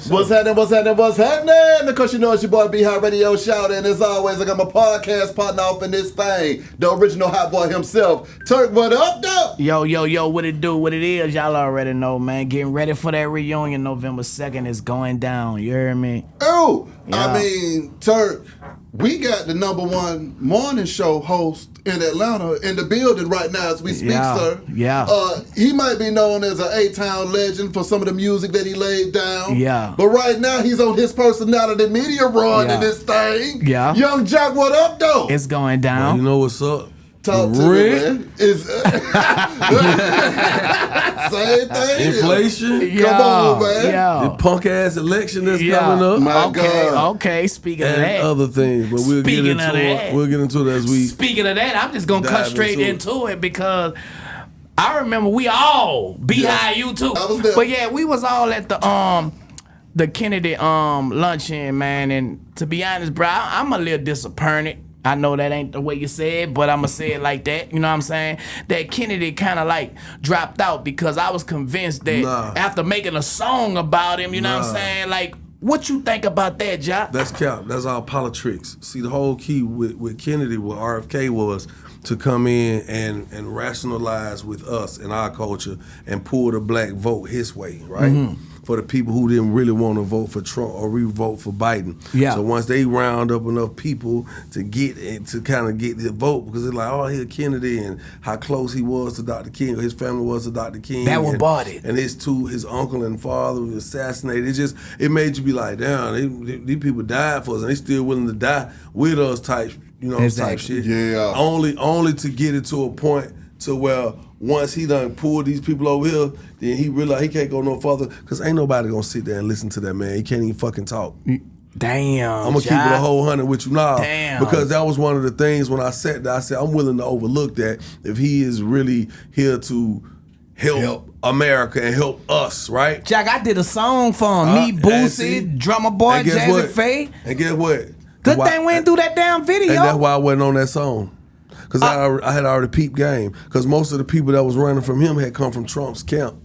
What's happening? Because you know it's your boy B Hot Radio Shout, and as always, I got my podcast partner off in this thing, the original hot boy himself, Turk. What up, though? Yo, what it do, what it is, y'all already know, man. Getting ready for that reunion November 2nd is going down, you hear me? Oh, yeah. I mean, Turk, we got the #1 morning show host in Atlanta in the building right now as we speak, sir. Yeah. He might be known as an A-Town legend for some of the music that he laid down. Yeah. But right now, he's on his personality media run in this thing. Yeah. Young Jock, what up, though? It's going down. Well, you know what's up? Talk to me, man. It's same thing. Inflation. Come on, man. The punk ass election that's coming up. My God. Okay. Speaking of And that, other things, but we'll get into it. We'll get into it as we. Speaking of that, I'm just gonna cut straight into it because I remember we all behind you too. But yeah, we was all at the Kennedy luncheon, man. And to be honest, bro, I'm a little disappointed. I know that ain't the way you said, but I'ma say it like that. You know what I'm saying? That Kennedy kind of like dropped out because I was convinced that after making a song about him, you know what I'm saying? Like, what you think about that, Jock? That's cap. That's all politics. See, the whole key with Kennedy, with RFK, was to come in and rationalize with us and our culture and pull the black vote his way, right? Mm-hmm. For the people who didn't really want to vote for Trump or re-vote for Biden. Yeah. So once they round up enough people to get the vote, because it's like, oh, here's Kennedy and how close he was to Dr. King, or his family was to Dr. King. That one bought it. And his uncle and father was assassinated. It made you be like, damn, these people died for us and they still willing to die with us type, type shit. Yeah. Only to get it to a point to where once he done pulled these people over here, then he realized he can't go no further because ain't nobody gonna sit there and listen to that man. He can't even fucking talk. Damn. I'm gonna keep it a whole 100 with you now. Damn. Because that was one of the things when I sat there, I said I'm willing to overlook that if he is really here to help America and help us, right? Jock, I did a song for him. Me, Boosie, Drummer Boy, Jazzy Faye. And guess what? Good thing we didn't do that damn video. And that's why I wasn't on that song. Because I had already peeped game. Because most of the people that was running from him had come from Trump's camp.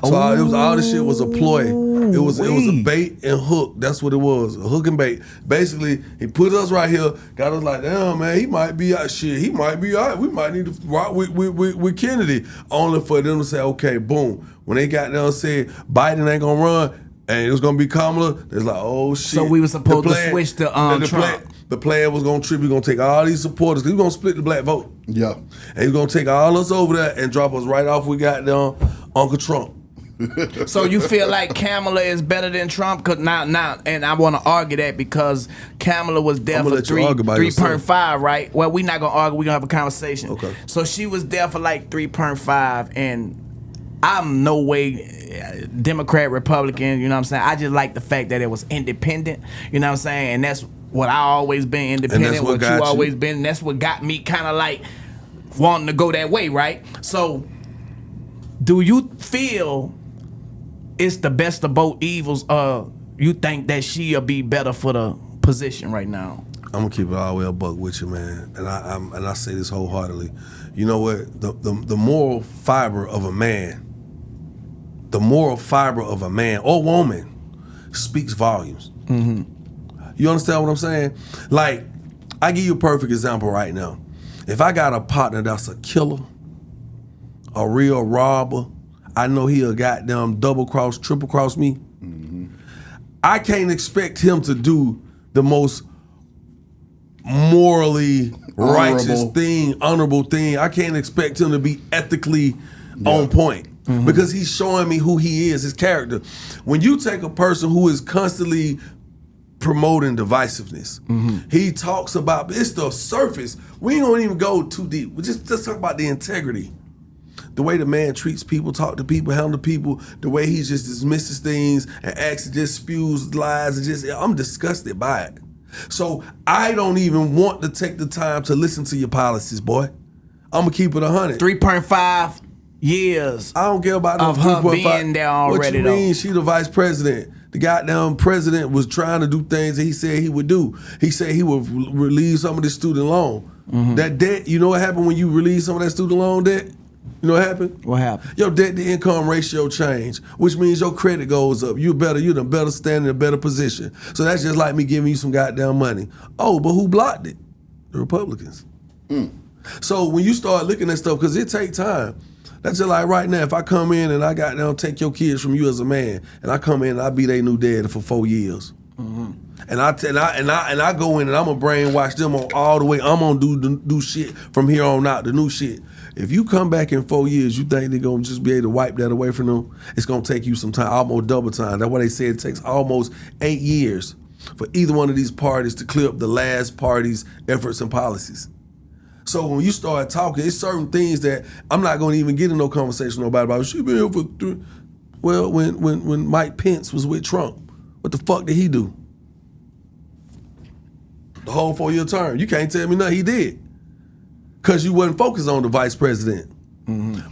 So all this shit was a ploy. It was a bait and hook. That's what it was, a hook and bait. Basically, he put us right here, got us like, damn, man, he might be out. Shit, he might be out. We might need to rock with Kennedy. Only for them to say, okay, boom. When they got down and said Biden ain't gonna run, and it was gonna be Kamala, it's like, oh shit. So we were supposed to switch to Trump. The plan was gonna trip. He's gonna take all these supporters. He's gonna split the black vote. Yeah. And he's gonna take all us over there and drop us right off. We got down Uncle Trump. So you feel like Kamala is better than Trump? Cause now, and I want to argue that because Kamala was there for 3.5, right? Well, we're not gonna argue. We're gonna have a conversation. Okay. So she was there for like 3.5, and I'm no way Democrat, Republican. You know what I'm saying? I just like the fact that it was independent. You know what I'm saying? And that's what I always been independent. What you always been. And that's what got me kind of like wanting to go that way, right? So, do you feel it's the best of both evils, or you think that she'll be better for the position right now? I'm gonna keep it all the way a buck with you, man, and I say this wholeheartedly. You know what? The moral fiber of a man, or woman, speaks volumes. Mm-hmm. You understand what I'm saying? Like, I give you a perfect example right now. If I got a partner that's a killer, a real robber, I know he'll goddamn double cross, triple cross me. Mm-hmm. I can't expect him to do the most morally righteous thing, honorable thing. I can't expect him to be ethically on point. Mm-hmm. Because he's showing me who he is, his character. When you take a person who is constantly promoting divisiveness, he talks about, it's the surface. We ain't gonna even go too deep. We just talk about the integrity. The way the man treats people, talk to people, handle people, the way he just dismisses things and acts and just spews lies and I'm disgusted by it. So I don't even want to take the time to listen to your policies, boy. I'm gonna keep it 100. 3.5 years. I don't care about of her being there already. What you mean? She the vice president. The goddamn president was trying to do things that he said he would do. He said he would relieve some of the student loan. Mm-hmm. That debt, you know what happened when you relieve some of that student loan debt? You know what happened? What happened? Your debt to income ratio changed, which means your credit goes up. You're in a better standing, a better position. So that's just like me giving you some goddamn money. Oh, but who blocked it? The Republicans. So when you start looking at stuff, because it takes time. That's just like right now, if I come in and I got down take your kids from you as a man, and I come in and I be their new daddy for 4 years. And I go in and I'm gonna brainwash them on all the way. I'm gonna do shit from here on out, the new shit. If you come back in 4 years, you think they're gonna just be able to wipe that away from them? It's gonna take you some time, almost double time. That's why they say it takes almost 8 years for either one of these parties to clear up the last party's efforts and policies. So when you start talking, it's certain things that I'm not gonna even get in no conversation with nobody about. She been here for 3. Well, when Mike Pence was with Trump, what the fuck did he do? The whole 4-year term. You can't tell me nothing he did. Cause you wasn't focused on the vice president.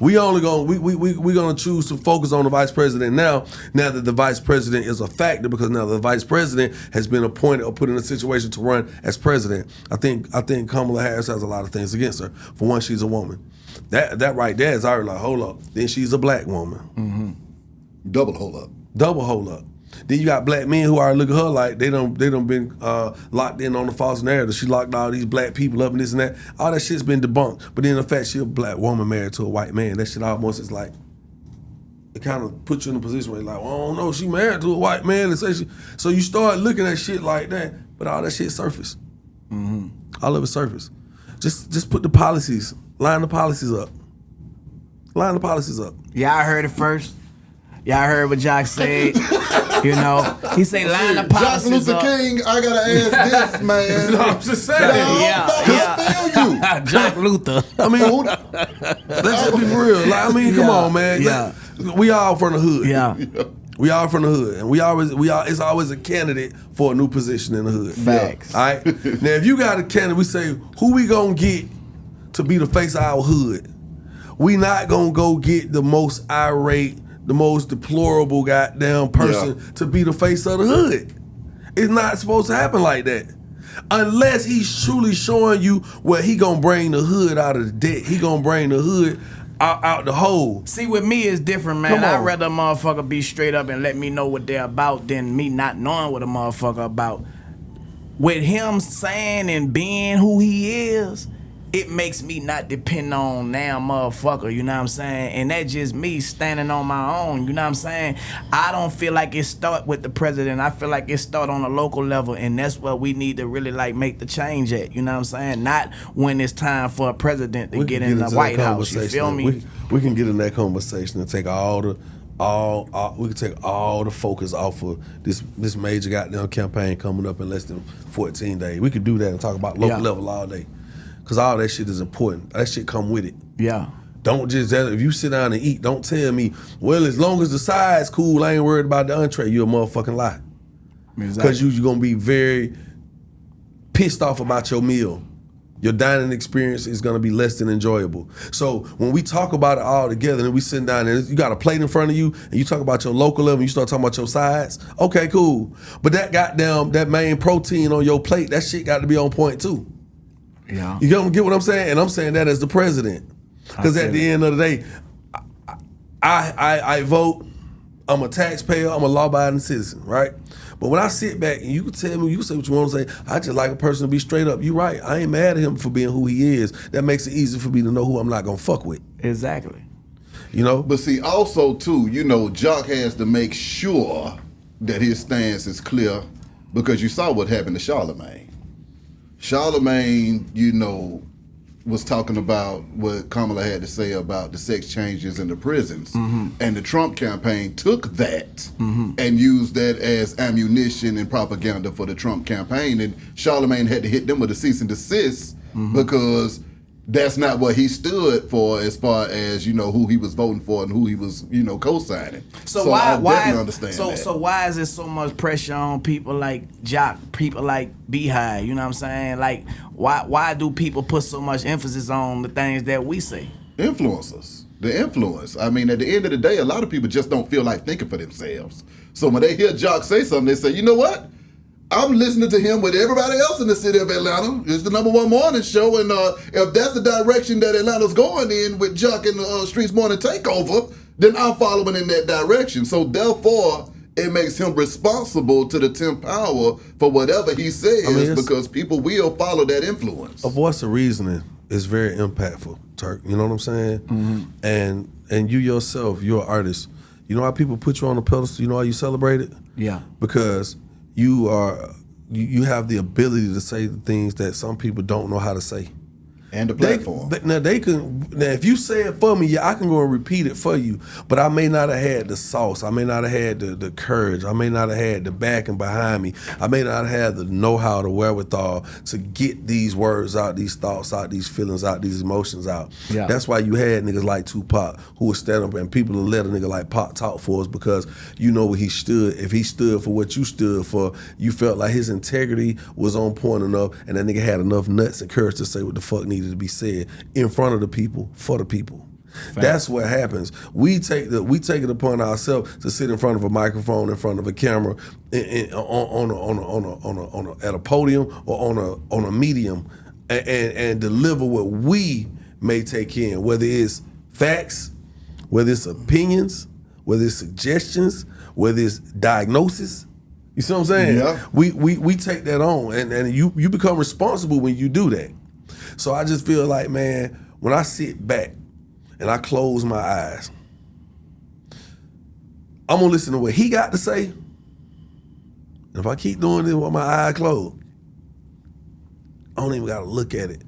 We gonna choose to focus on the vice president now that the vice president is a factor, because now the vice president has been appointed or put in a situation to run as president. I think Kamala Harris has a lot of things against her. For one, she's a woman. That right there is already like, hold up. Then she's a black woman. Double hold up. Double hold up. Then you got black men who are looking at her like they done been locked in on the false narrative. She locked all these black people up and this and that. All that shit's been debunked. But then the fact she a black woman married to a white man, that shit almost is like, it kind of puts you in a position where you're like, well, I don't know, she married to a white man. And say so you start looking at shit like that, but all that shit surface. All of it surface. Just put the policies, line the policies up. Line the policies up. Yeah, I heard it first. Y'all heard what Jock said. You know, he say line the policies Jock Luther up. King, I gotta ask this, man. No, I'm just saying. I feel you. Jock Luther. I mean, let's just be for real. Like, I mean, come on, man. Yeah. We all from the hood. Yeah. We all from the hood, and it's always a candidate for a new position in the hood. Facts. All right. Now, if you got a candidate, we say, who we gonna get to be the face of our hood? We not gonna go get the most irate, the most deplorable goddamn person to be the face of the hood. It's not supposed to happen like that. Unless he's truly showing you where he gonna bring the hood out of the debt. He gonna bring the hood out the hole. See, with me it's different, man. I'd rather a motherfucker be straight up and let me know what they're about than me not knowing what a motherfucker about. With him saying and being who he is, it makes me not depend on now motherfucker, you know what I'm saying? And that's just me standing on my own, you know what I'm saying? I don't feel like it start with the president. I feel like it start on a local level, and that's where we need to really like make the change at, you know what I'm saying? Not when it's time for a president to get in the White House, you feel me? We can get in that conversation and take we can take all the focus off of this major goddamn campaign coming up in less than 14 days. We could do that and talk about local level all day. Cause all that shit is important. That shit come with it. Yeah. Don't just, if you sit down and eat, don't tell me, well, as long as the side's cool, I ain't worried about the entree. You're a motherfucking lie. Exactly. Cause you're gonna be very pissed off about your meal. Your dining experience is gonna be less than enjoyable. So when we talk about it all together and we sit down and you got a plate in front of you and you talk about your local level and you start talking about your sides, okay, cool. But that main protein on your plate, that shit got to be on point too. Yeah. You don't get what I'm saying? And I'm saying that as the president. Because at the end of the day, I vote, I'm a taxpayer, I'm a law-abiding citizen, right? But when I sit back and you can tell me, you can say what you want to say, I just like a person to be straight up. You're right. I ain't mad at him for being who he is. That makes it easy for me to know who I'm not going to fuck with. Exactly. You know? But see, also too, you know, Jock has to make sure that his stance is clear, because you saw what happened to Charlemagne. Charlemagne, you know, was talking about what Kamala had to say about the sex changes in the prisons. And the Trump campaign took that and used that as ammunition and propaganda for the Trump campaign. And Charlemagne had to hit them with a cease and desist because that's not what he stood for as far as, you know, who he was voting for and who he was, you know, co-signing. So I definitely understand that. So why is there so much pressure on people like Jock, people like Beehive, you know what I'm saying? Like, why do people put so much emphasis on the things that we say? Influencers. The influence. I mean, at the end of the day, a lot of people just don't feel like thinking for themselves. So when they hear Jock say something, they say, you know what? I'm listening to him with everybody else in the city of Atlanta. It's the #1 morning show, and if that's the direction that Atlanta's going in with Juck and the Streets Morning Takeover, then I'm following in that direction. So therefore, it makes him responsible to the 10th power for whatever he says, because people will follow that influence. A voice of reasoning is very impactful, Turk. You know what I'm saying? Mm-hmm. And you yourself, you're an artist. You know how people put you on a pedestal? You know how you celebrate it? Yeah. Because you have the ability to say the things that some people don't know how to say. And the platform. Now if you say it for me, yeah, I can go and repeat it for you. But I may not have had the sauce. I may not have had the courage. I may not have had the backing behind me. I may not have had the know-how, the wherewithal to get these words out, these thoughts out, these feelings out, these emotions out. Yeah. That's why you had niggas like Tupac who would stand up and people would let a nigga like Pac talk for us, because you know where he stood. If he stood for what you stood for, you felt like his integrity was on point enough, and that nigga had enough nuts and courage to say what the fuck needed to be said in front of the people, for the people. Fact. That's what happens. We take it upon ourselves to sit in front of a microphone, in front of a camera, at a podium or on a medium, and deliver what we may take in, whether it's facts, whether it's opinions, whether it's suggestions, whether it's diagnosis. You see what I'm saying? Yeah. We take that on, and you become responsible when you do that. So I just feel like, man, when I sit back and I close my eyes, I'm gonna listen to what he got to say. And if I keep doing this with my eyes closed, I don't even gotta look at it.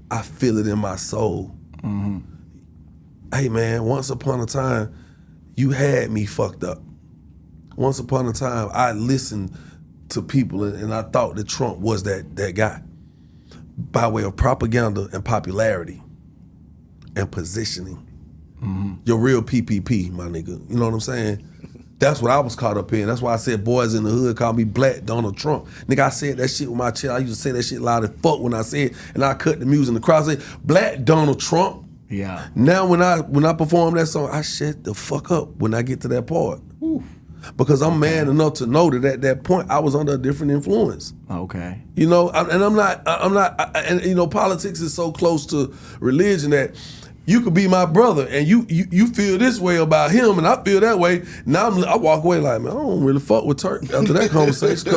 I feel it in my soul. Mm-hmm. Hey man, once upon a time, you had me fucked up. Once upon a time, I listened to people and I thought that Trump was that guy, by way of propaganda and popularity and positioning. Mm-hmm. Your real PPP, my nigga. You know what I'm saying? That's what I was caught up in. That's why I said boys in the hood call me Black Donald Trump. Nigga, I said that shit with my chest. I used to say that shit loud as fuck when I said, and I cut the music in the crowd. I said, Black Donald Trump. Yeah. Now when I perform that song, I shut the fuck up when I get to that part. Ooh. Because I'm man enough to know that at that point I was under a different influence. Okay. You know, and you know, politics is so close to religion that you could be my brother and you feel this way about him and I feel that way. Now I walk away like, man, I don't really fuck with Turk after that conversation.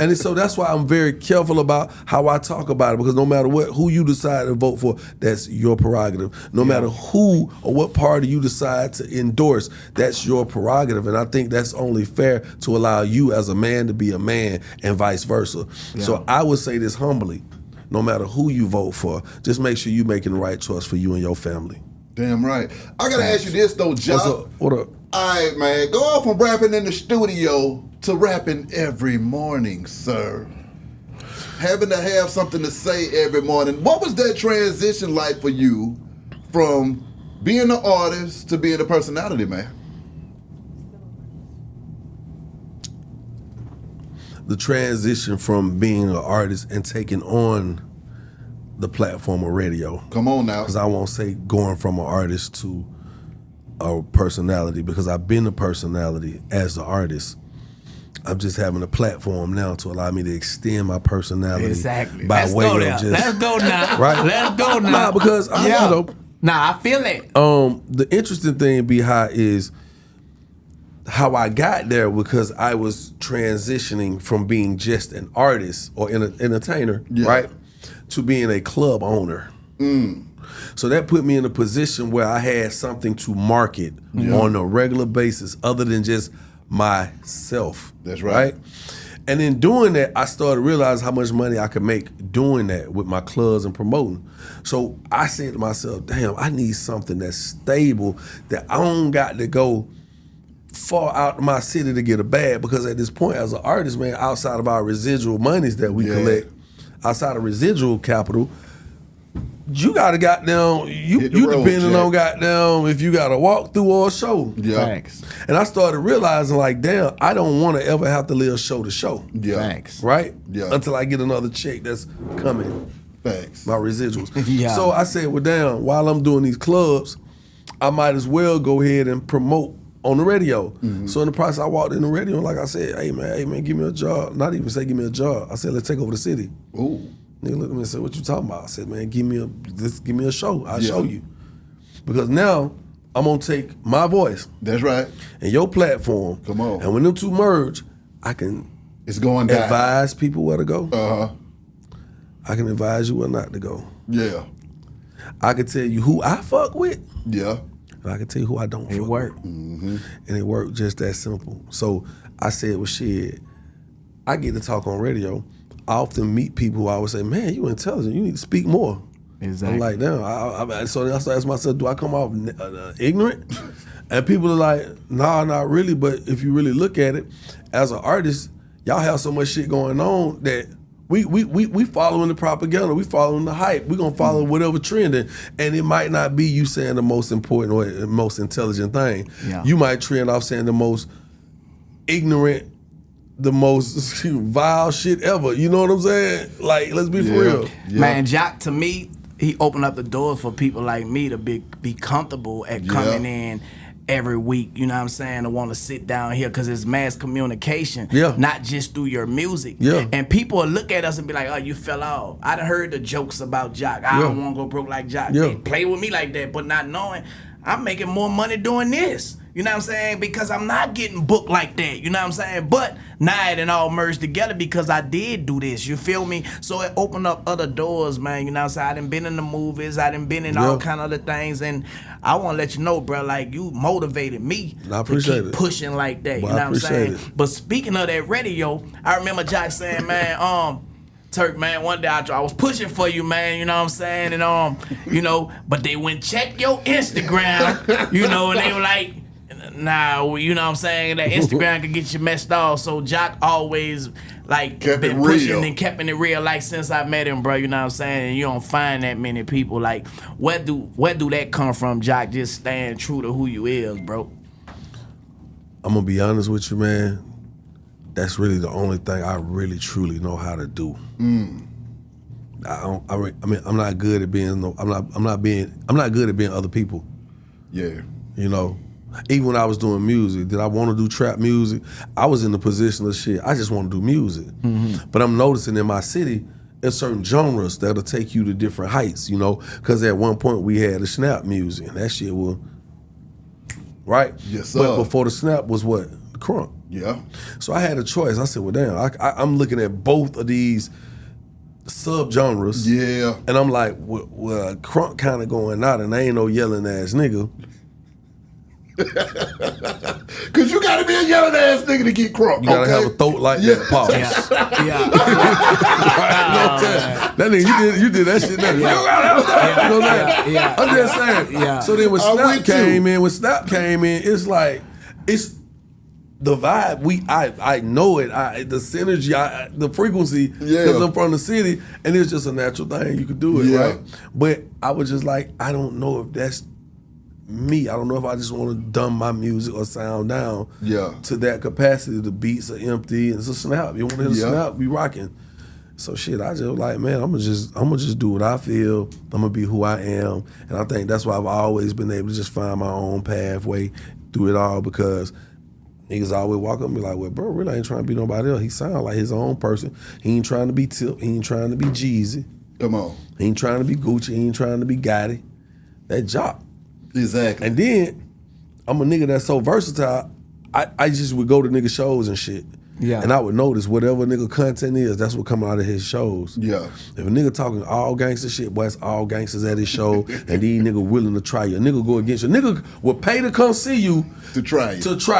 And so that's why I'm very careful about how I talk about it, because no matter who you decide to vote for, that's your prerogative. No matter who or what party you decide to endorse, that's your prerogative. And I think that's only fair to allow you as a man to be a man and vice versa. Yeah. So I would say this humbly. No matter who you vote for, just make sure you're making the right choice for you and your family. Damn right. I gotta ask you this though, John. What up? All right, man. Go off from rapping in the studio to rapping every morning, sir. Having to have something to say every morning. What was that transition like for you from being an artist to being a personality, man? The transition from being an artist and taking on the platform of radio. Come on now. Because I won't say going from an artist to a personality, because I've been a personality as an artist. I'm just having a platform now to allow me to extend my personality. Exactly. By way of just. Let's go now. Right? Let's go now. Nah, because you know. Nah, I feel it. The interesting thing behind is how I got there, because I was transitioning from being just an artist or an entertainer, right, to being a club owner. Mm. So that put me in a position where I had something to market on a regular basis other than just myself. That's right. And in doing that, I started to realize how much money I could make doing that with my clubs and promoting. So I said to myself, damn, I need something that's stable, that I don't got to go far out of my city to get a bag, because at this point as an artist, man, outside of our residual monies that we collect, outside of residual capital, you gotta goddamn, you depending on goddamn if you got to walk through or a show. Yeah. Thanks. And I started realizing like, damn, I don't want to ever have to live show to show. Yeah. Thanks. Right? Yeah. Until I get another check that's coming. Thanks. My residuals. So I said, well damn, while I'm doing these clubs, I might as well go ahead and promote on the radio. So in the process, I walked in the radio and like I said, hey man, give me a job. Not even say give me a job. I said, let's take over the city. Ooh. Nigga looked at me and said, what you talking about? I said, man, give me a show. I'll show you. Because now I'm gonna take my voice. That's right. And your platform. Come on. And when them two merge, I can advise people where to go. I can advise you where not to go. Yeah. I can tell you who I fuck with. Yeah. And I can tell you who I don't fuck worked. with. And it worked just that simple. So I said, well, shit, I get to talk on radio. I often meet people who I always say, man, you intelligent. You need to speak more. Exactly. I'm like, damn. So I ask myself, do I come off ignorant? And people are like, nah, not really. But if you really look at it, as an artist, y'all have so much shit going on that we following the propaganda. We following the hype. We gonna follow whatever trend. And it might not be you saying the most important or the most intelligent thing. Yeah. You might trend off saying the most ignorant, the most vile shit ever. You know what I'm saying? Like, let's be for real. Yeah. Man, Jock, to me, he opened up the doors for people like me to be comfortable at coming in every week, you know what I'm saying, to want to sit down here because it's mass communication, not just through your music. And people will look at us and be like, oh, you fell off. I done heard the jokes about Jock. I don't want to go broke like Jock. They play with me like that, but not knowing I'm making more money doing this. You know what I'm saying? Because I'm not getting booked like that. You know what I'm saying? But now it all merged together because I did do this. You feel me? So it opened up other doors, man. You know what I'm saying? I done been in the movies. I done been in all kind of other things. And I want to let you know, bro, like, you motivated me to keep pushing like that. You know what I'm saying? But speaking of that radio, I remember Jock saying, man, Turk, man, one day I was pushing for you, man, you know what I'm saying? And, you know, but they went check your Instagram, you know, and they were like, nah, you know what I'm saying? That Instagram could get you messed up. So Jock always, like, been pushing and kept it real, like, since I met him, bro, you know what I'm saying? And you don't find that many people. Like, where do that come from, Jock, just staying true to who you is, bro? I'm going to be honest with you, man. That's really the only thing I really truly know how to do. I'm not good at being I'm not good at being other people. Yeah. You know, even when I was doing music, did I want to do trap music? I was in the position of shit, I just want to do music. But I'm noticing in my city, there's certain genres that'll take you to different heights, you know, because at one point we had the snap music, and that shit was, right? Yes, sir. But before the snap was what? The crunk. Yeah. So I had a choice. I said, well, damn, I'm looking at both of these sub-genres. Yeah. And I'm like, well, crunk kind of going out, and I ain't no yelling ass nigga. Cause you gotta be a yelling ass nigga to get crunk. You gotta have a throat like that. Pause. Right? That nigga, you did that shit. You know what I'm saying? I'm just saying. So then when Snap came in, it's like, it's the vibe. I know it. The synergy, the frequency, because I'm from the city, and it's just a natural thing. You could do it, right? But I was just like, I don't know if that's me. I don't know if I just want to dumb my music or sound down to that capacity. The beats are empty, and it's a snap. You want to hit a snap, we rocking. So shit, I just like, man, I'm gonna just do what I feel. I'm gonna be who I am, and I think that's why I've always been able to just find my own pathway through it all, because niggas always walk up and be like, well, bro, really ain't trying to be nobody else. He sound like his own person. He ain't trying to be Tip. He ain't trying to be Jeezy. Come on. He ain't trying to be Gucci. He ain't trying to be Gotti. That Jock. Exactly. And then I'm a nigga that's so versatile. I just would go to nigga shows and shit. Yeah. And I would notice whatever nigga content is, that's what coming out of his shows. Yeah. If a nigga talking all gangster shit, boy, it's all gangsters at his show, and these nigga willing to try you. A nigga go against you. A nigga will pay to come see you to try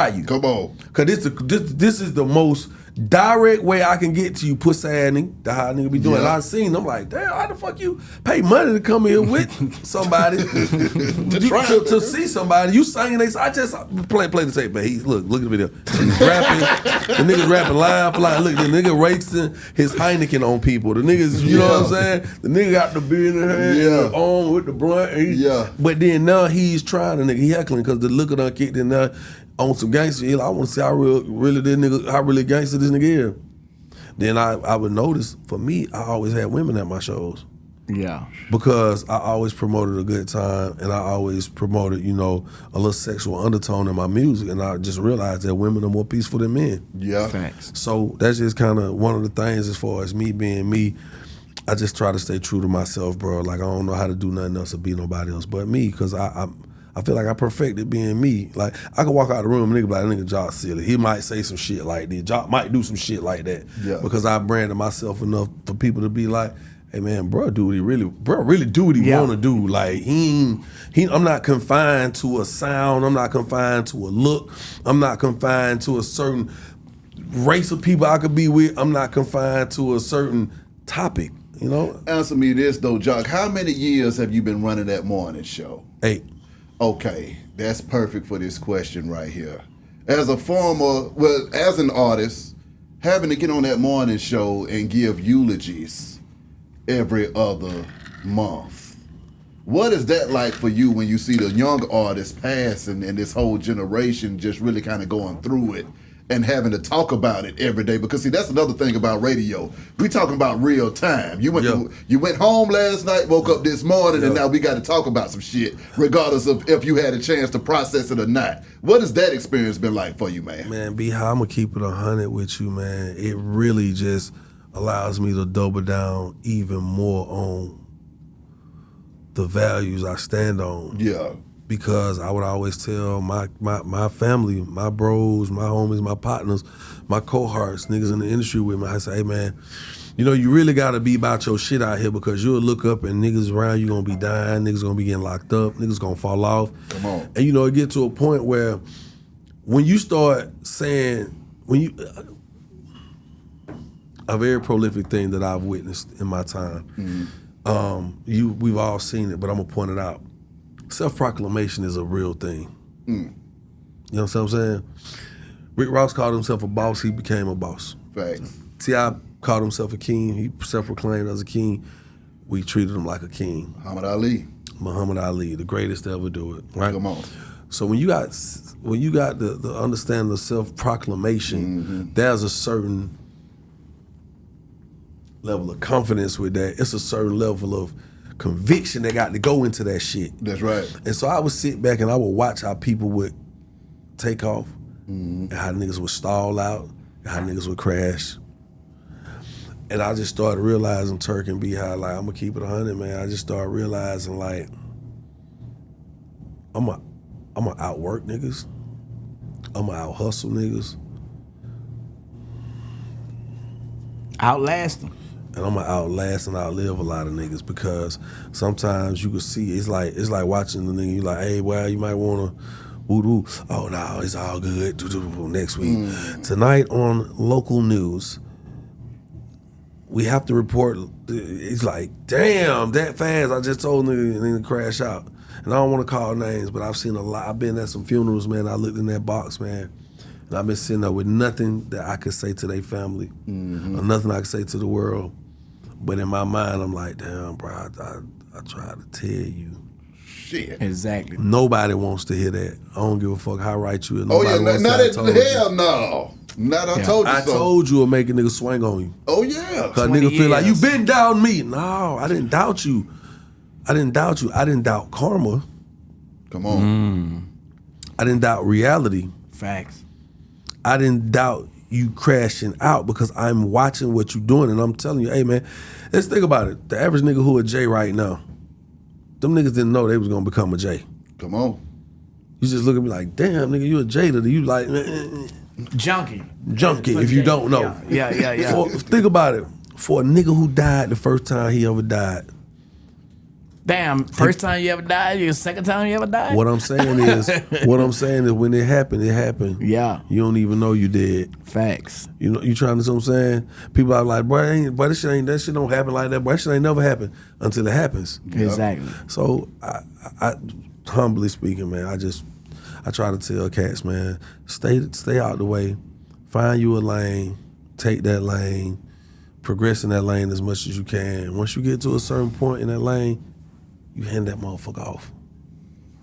you. Come on. Cause this is the most direct way I can get to you, pussy ass nigga. That's how a nigga be doing. And I seen them like, damn, how the fuck you pay money to come here with somebody to see somebody? You singing, I just play the tape, man. Look at the video. He's rapping. The nigga's rapping live. Like, look, the nigga racing his Heineken on people. The niggas, you know what I'm saying? The nigga got the beer in his hand, on with the blunt. But then now he's trying the nigga. He heckling because the liquor done kicked in there. On some gangster, I want to see how really gangster this nigga is. Then I would notice, for me, I always had women at my shows. Yeah. Because I always promoted a good time, and I always promoted, a little sexual undertone in my music, and I just realized that women are more peaceful than men. Yeah. Facts. So that's just kind of one of the things as far as me being me. I just try to stay true to myself, bro. Like, I don't know how to do nothing else or be nobody else but me, because I feel like I perfected being me. Like, I could walk out the room and nigga be like, nigga Jock silly. He might say some shit like this. Jock might do some shit like that. Yeah. Because I branded myself enough for people to be like, hey man, bro really do what he wanna do. Like, I'm not confined to a sound. I'm not confined to a look. I'm not confined to a certain race of people I could be with. I'm not confined to a certain topic. Answer me this though, Jock. How many years have you been running that morning show? 8. Okay, that's perfect for this question right here. As as an artist, having to get on that morning show and give eulogies every other month. What is that like for you when you see the young artists passing and this whole generation just really kind of going through it and having to talk about it every day? Because see, that's another thing about radio. We talking about real time. You went home last night, woke up this morning, and now we got to talk about some shit, regardless of if you had a chance to process it or not. What has that experience been like for you, man? Man, B-High, I'm gonna keep it 100 with you, man. It really just allows me to double down even more on the values I stand on. Yeah. Because I would always tell my family, my bros, my homies, my partners, my cohorts, niggas in the industry with me, I say, hey man, you really gotta be about your shit out here, because you'll look up and niggas around you gonna be dying, niggas gonna be getting locked up, niggas gonna fall off. Come on. And it get to a point where when you start saying, a very prolific thing that I've witnessed in my time, we've all seen it, but I'm gonna point it out. Self-proclamation is a real thing. You know what I'm saying? Rick Ross called himself a boss, he became a boss. Facts. T.I. called himself a king, he self-proclaimed as a king. We treated him like a king. Muhammad Ali, the greatest to ever do it, right? Come on. So when you got the understanding of self-proclamation, there's a certain level of confidence with that. It's a certain level of conviction that got to go into that shit. That's right. And so I would sit back and I would watch how people would take off, and how niggas would stall out, and how niggas would crash. And I just started realizing, Turk and B-High, like, I'm gonna keep it 100, man. I just started realizing, like, I'm gonna outwork niggas. I'm gonna out hustle niggas. Outlast them. And I'm gonna outlast and outlive a lot of niggas, because sometimes you can see it's like watching the nigga. You like, hey, well, you might wanna woo-doo. Oh no, it's all good. Next week, tonight on local news, we have to report. It's like, damn, that fast. I just told nigga to crash out. And I don't want to call names, but I've seen a lot. I've been at some funerals, man. I looked in that box, man. And I've been sitting there with nothing that I could say to their family, or nothing I could say to the world. But in my mind, I'm like, damn, bro, I tried to tell you. Shit. Exactly. Nobody wants to hear that. I don't give a fuck how right you is. Oh, Nobody yeah, not wants to at hell no. Not I told you I so. told you it'll make a nigga swing on you. Oh, yeah. Cause nigga feel like, you been doubting me. No, I didn't doubt you. I didn't doubt karma. Come on. I didn't doubt reality. Facts. I didn't doubt you crashing out, because I'm watching what you're doing, and I'm telling you, hey man, let's think about it. The average nigga who a J right now, them niggas didn't know they was gonna become a J. Come on. You just look at me like, damn nigga, you a J to you like Junkie if you don't know. Yeah. Think about it. For a nigga who died the first time he ever died. Damn, first time you ever died, your second time you ever died? What I'm saying is when it happened, it happened. Yeah. You don't even know you did. Facts. You know, you trying to see what I'm saying? People are like, boy, that shit don't happen like that. Boy, that shit ain't never happen until it happens. Exactly. So I humbly speaking, man, I try to tell cats, man, stay out the way, find you a lane, take that lane, progress in that lane as much as you can. Once you get to a certain point in that lane, you hand that motherfucker off.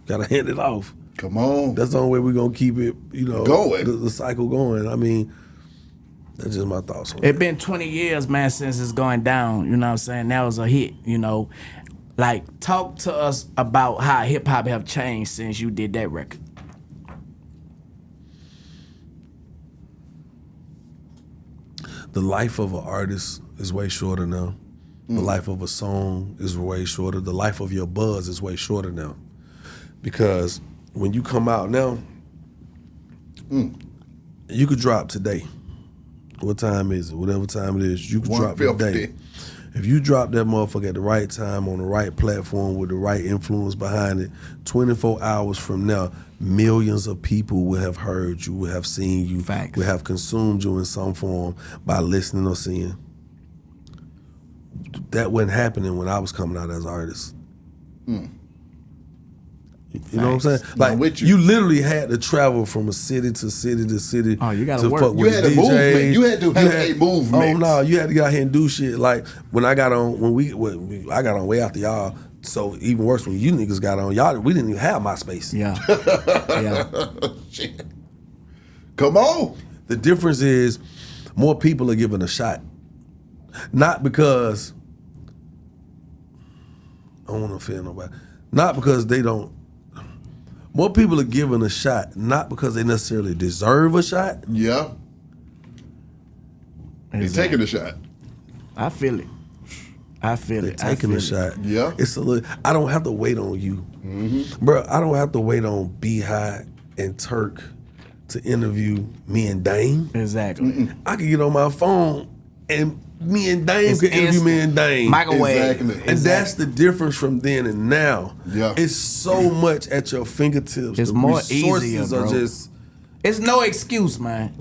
Gotta hand it off. Come on. That's the only way we're gonna keep it, going. The cycle going. I mean, That's just my thoughts on it. It been 20 years, man, since it's going down. You know what I'm saying? That was a hit, you know. Like, talk to us about how hip-hop have changed since you did that record. The life of an artist is way shorter now. The life of a song is way shorter. The life of your buzz is way shorter now. Because when you come out now, you could drop today. What time is it? Whatever time it is, you could drop today. If you drop that motherfucker at the right time on the right platform with the right influence behind it, 24 hours from now, millions of people will have heard you, will have seen you, Facts. will have consumed you in some form by listening or seeing. That wasn't happening when I was coming out as an artist. You know what I'm saying? Like, you literally had to travel from a city to city to city. Oh, you gotta to work. fuck You with had a DJs. movement. You had to have a movement. Oh no, you had to get out here and do shit. Like when I got on, I got on way after y'all. So even worse when you niggas got on, y'all we didn't even have MySpace. Yeah. Shit. Come on. The difference is more people are given a shot, not because I don't want to offend nobody, not because they don't. More people are given a shot, not because they necessarily deserve a shot. Yeah. He's taking a shot. I feel it. They're taking a shot. Yeah. It's a little. I don't have to wait on you, bro. I don't have to wait on Beehive and Turk to interview me and Dame. Exactly. I can get on my phone and me and Dame can interview me and Dame. Microwave. Exactly. And that's the difference from then and now. Yeah. It's so much at your fingertips. It's the more resources easier, are bro. just. It's no excuse, man.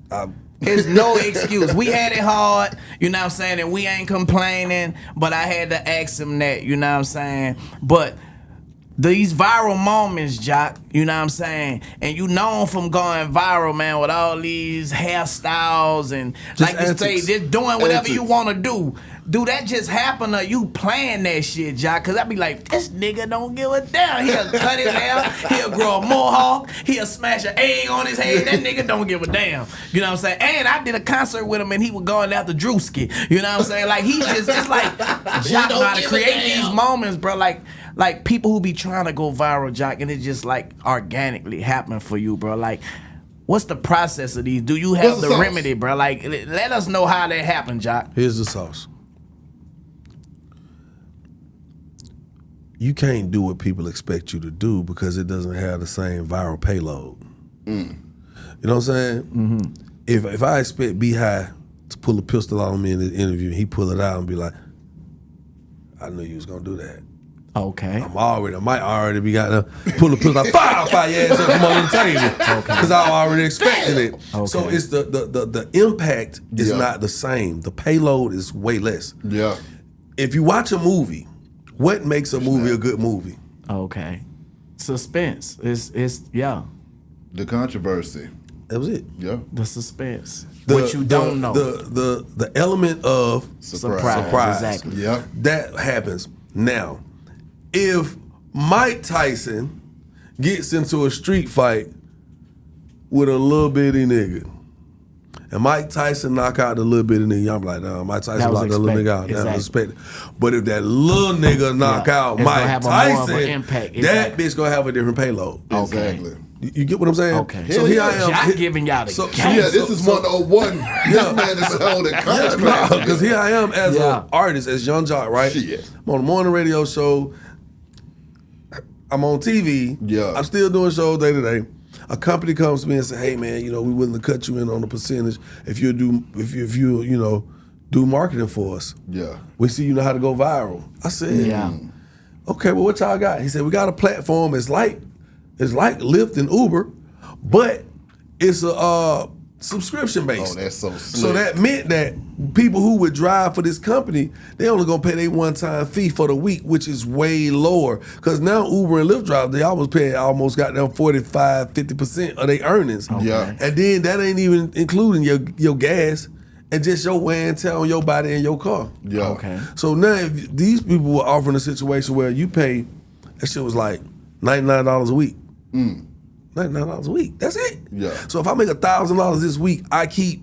I It's no excuse. We had it hard, you know what I'm saying, and we ain't complaining, but I had to ask him that, you know what I'm saying? But these viral moments, Jock, you know what I'm saying? And you known from going viral, man, with all these hairstyles and Just like you say, antics. just doing whatever Antics. you want to do. Do that just happen or you playing that shit, Jock? Cause I be like, this nigga don't give a damn. He'll cut his hair, he'll grow a mohawk, he'll smash an egg on his head. That nigga don't give a damn. You know what I'm saying? And I did a concert with him and he was going after Drewski. You know what I'm saying? Like he just, it's like Jock know how to create these moments, bro. Like people who be trying to go viral, Jock, and it just like organically happen for you, bro. Like, what's the process of these? Do you have What's the the sauce? remedy, bro? Like, let us know how that happened, Jock. Here's the sauce. You can't do what people expect you to do because it doesn't have the same viral payload. You know what I'm saying? Mm-hmm. If I expect Beehive to pull a pistol on me in the interview, and he pull it out and be like, I knew you was gonna do that. Okay. I might already be got to pull a pistol, fire your ass up from under the table. Because I already expected it. Okay. So it's the impact is Yeah. not the same. The payload is way less. Yeah. If you watch a movie, what makes a movie a good movie? Okay. Suspense. It's yeah. The controversy. That was it. Yeah. The suspense. What you don't know. The element of Surprise. Exactly. Yeah. that happens. Now, if Mike Tyson gets into a street fight with a little bitty nigga, and Mike Tyson knock out the little bitty nigga, I'm like, no, Mike Tyson knocked the little nigga out. That was expected. But if that little nigga knock out It's gonna Mike have a more of an Tyson, impact. that Exactly. bitch gonna have a different payload. Exactly. You get what I'm saying? Okay. So here I am. Jock giving y'all the So- game. Yeah, this is 101. This man is holding contract. Because here I am as Yeah. an artist, as Young Jock, right? Shit. I'm on the morning radio show. I'm on TV. Yeah. I'm still doing shows day to day. A company comes to me and say, "Hey man, we willing to cut you in on a percentage if you do do marketing for us. Yeah. We see you know how to go viral." I said, Yeah. Okay, well, what y'all got? He said, we got a platform. It's like Lyft and Uber, but it's a subscription based. Oh, that's so slick. So that meant that people who would drive for this company, they only gonna pay their one-time fee for the week, which is way lower. Because now Uber and Lyft drivers, they almost got them 45-50% of their earnings. Yeah. And then that ain't even including your gas and just your wear and tear on your body and your car. Yeah. Okay. So now if these people were offering a situation where you pay, that shit was like $99 a week. $99 a week. That's it. Yeah. So if I make $1,000 this week, I keep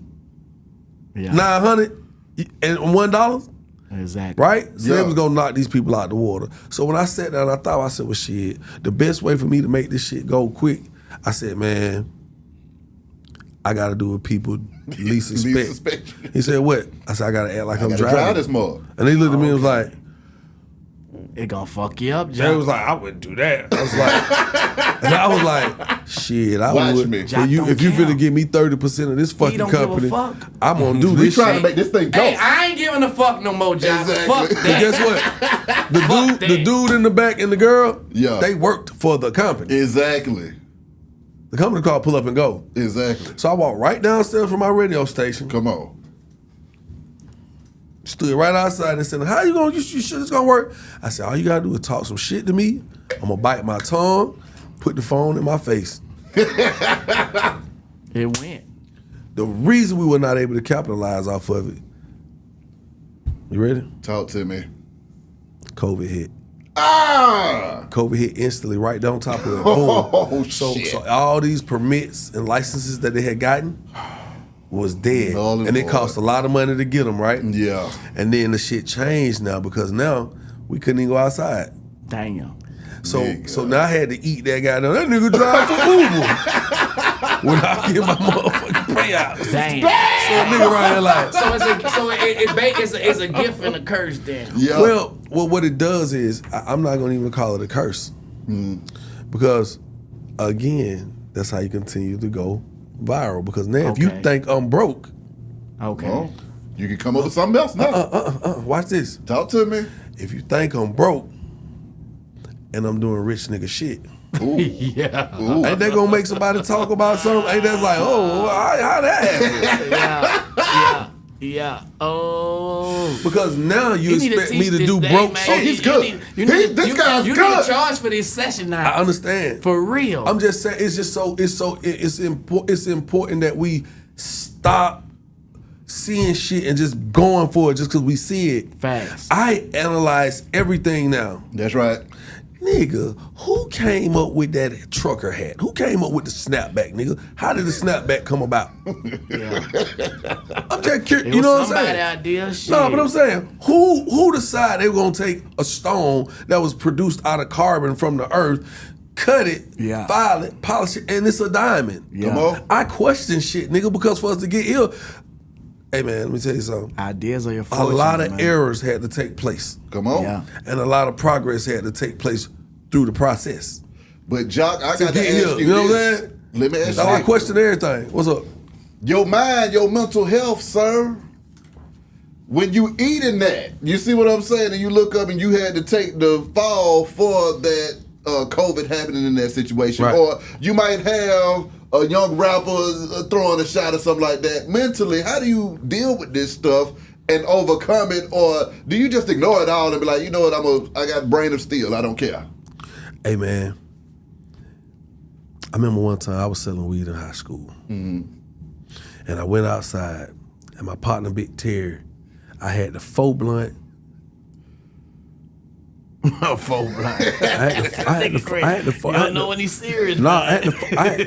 $900 and $1. Exactly. Right? So they was gonna knock these people out the water. So when I sat down, I said, well, shit, the best way for me to make this shit go quick, I said, man, I gotta do what people least expect. He said, what? I said, I gotta act like I'm driving. Drive this mug. And they looked at me and was like, it gonna fuck you up, John. They was like, I wouldn't do that. I was like, shit, I would. Me. If you finna give me 30% of this fucking company, I'm gonna do this shit. We trying to make this thing go. Hey, I ain't giving a fuck no more, John. Exactly. Fuck that. But guess what? The dude in the back and the girl, they worked for the company. Exactly. The company called Pull Up and Go. Exactly. So I walked right downstairs from my radio station. Come on. Stood right outside and said, how you sure this gonna work? I said, all you gotta do is talk some shit to me. I'm gonna bite my tongue, put the phone in my face. It went. The reason we were not able to capitalize off of it, you ready? Talk to me. COVID hit. Ah! COVID hit instantly right down top of it. Boom. Oh, so shit. So all these permits and licenses that they had gotten was dead. And it cost a lot of money to get them, right? Yeah. And then the shit changed now because now we couldn't even go outside. Damn. So now I had to eat that guy. Now that nigga drive for Uber when I get my motherfucking payout. Damn. So a nigga right here like. It's a gift and a curse then. Yeah. Well, what it does is I'm not gonna even call it a curse because again, that's how you continue to go viral. Because now if you think I'm broke, well, you can come up with something else now. Watch this. Talk to me. If you think I'm broke and I'm doing rich nigga shit. Ooh. Yeah. Ooh. Ain't they gonna make somebody talk about something? Ain't that's like, oh, how that happened? Yeah. Oh. Because now you expect me to do broke shit. Oh, he's good. This guy's good. You need to charge for this session now. I understand. For real. I'm just saying it's important that we stop seeing shit and just going for it just because we see it. Facts. I analyze everything now. That's right. Nigga, who came up with that trucker hat? Who came up with the snapback, nigga? How did the snapback come about? I'm just curious. You know what I'm saying? Idea, shit. No, but I'm saying, who decided they were gonna take a stone that was produced out of carbon from the earth, cut it, file it, polish it, and it's a diamond? Yeah. Come on. I question shit, nigga, because for us to get here, hey man, let me tell you something. Ideas are your fortune, a lot of errors had to take place. Come on. Yeah. And a lot of progress had to take place through the process. But Jock, I got to ask you you know what I'm this. saying? Let me ask you. So I question everything. What's up? Your mind, your mental health, sir. When you eating that, you see what I'm saying? And you look up and you had to take the fall for that COVID happening in that situation. Right. Or you might have a young rapper throwing a shot or something like that. Mentally, how do you deal with this stuff and overcome it? Or do you just ignore it all and be like, you know what, I got brain of steel, I don't care? Hey man, I remember one time I was selling weed in high school. And I went outside and my partner Big Terry, I had the 4 blunt. 4 blunt. I had the 4. You don't know when he's serious. No, I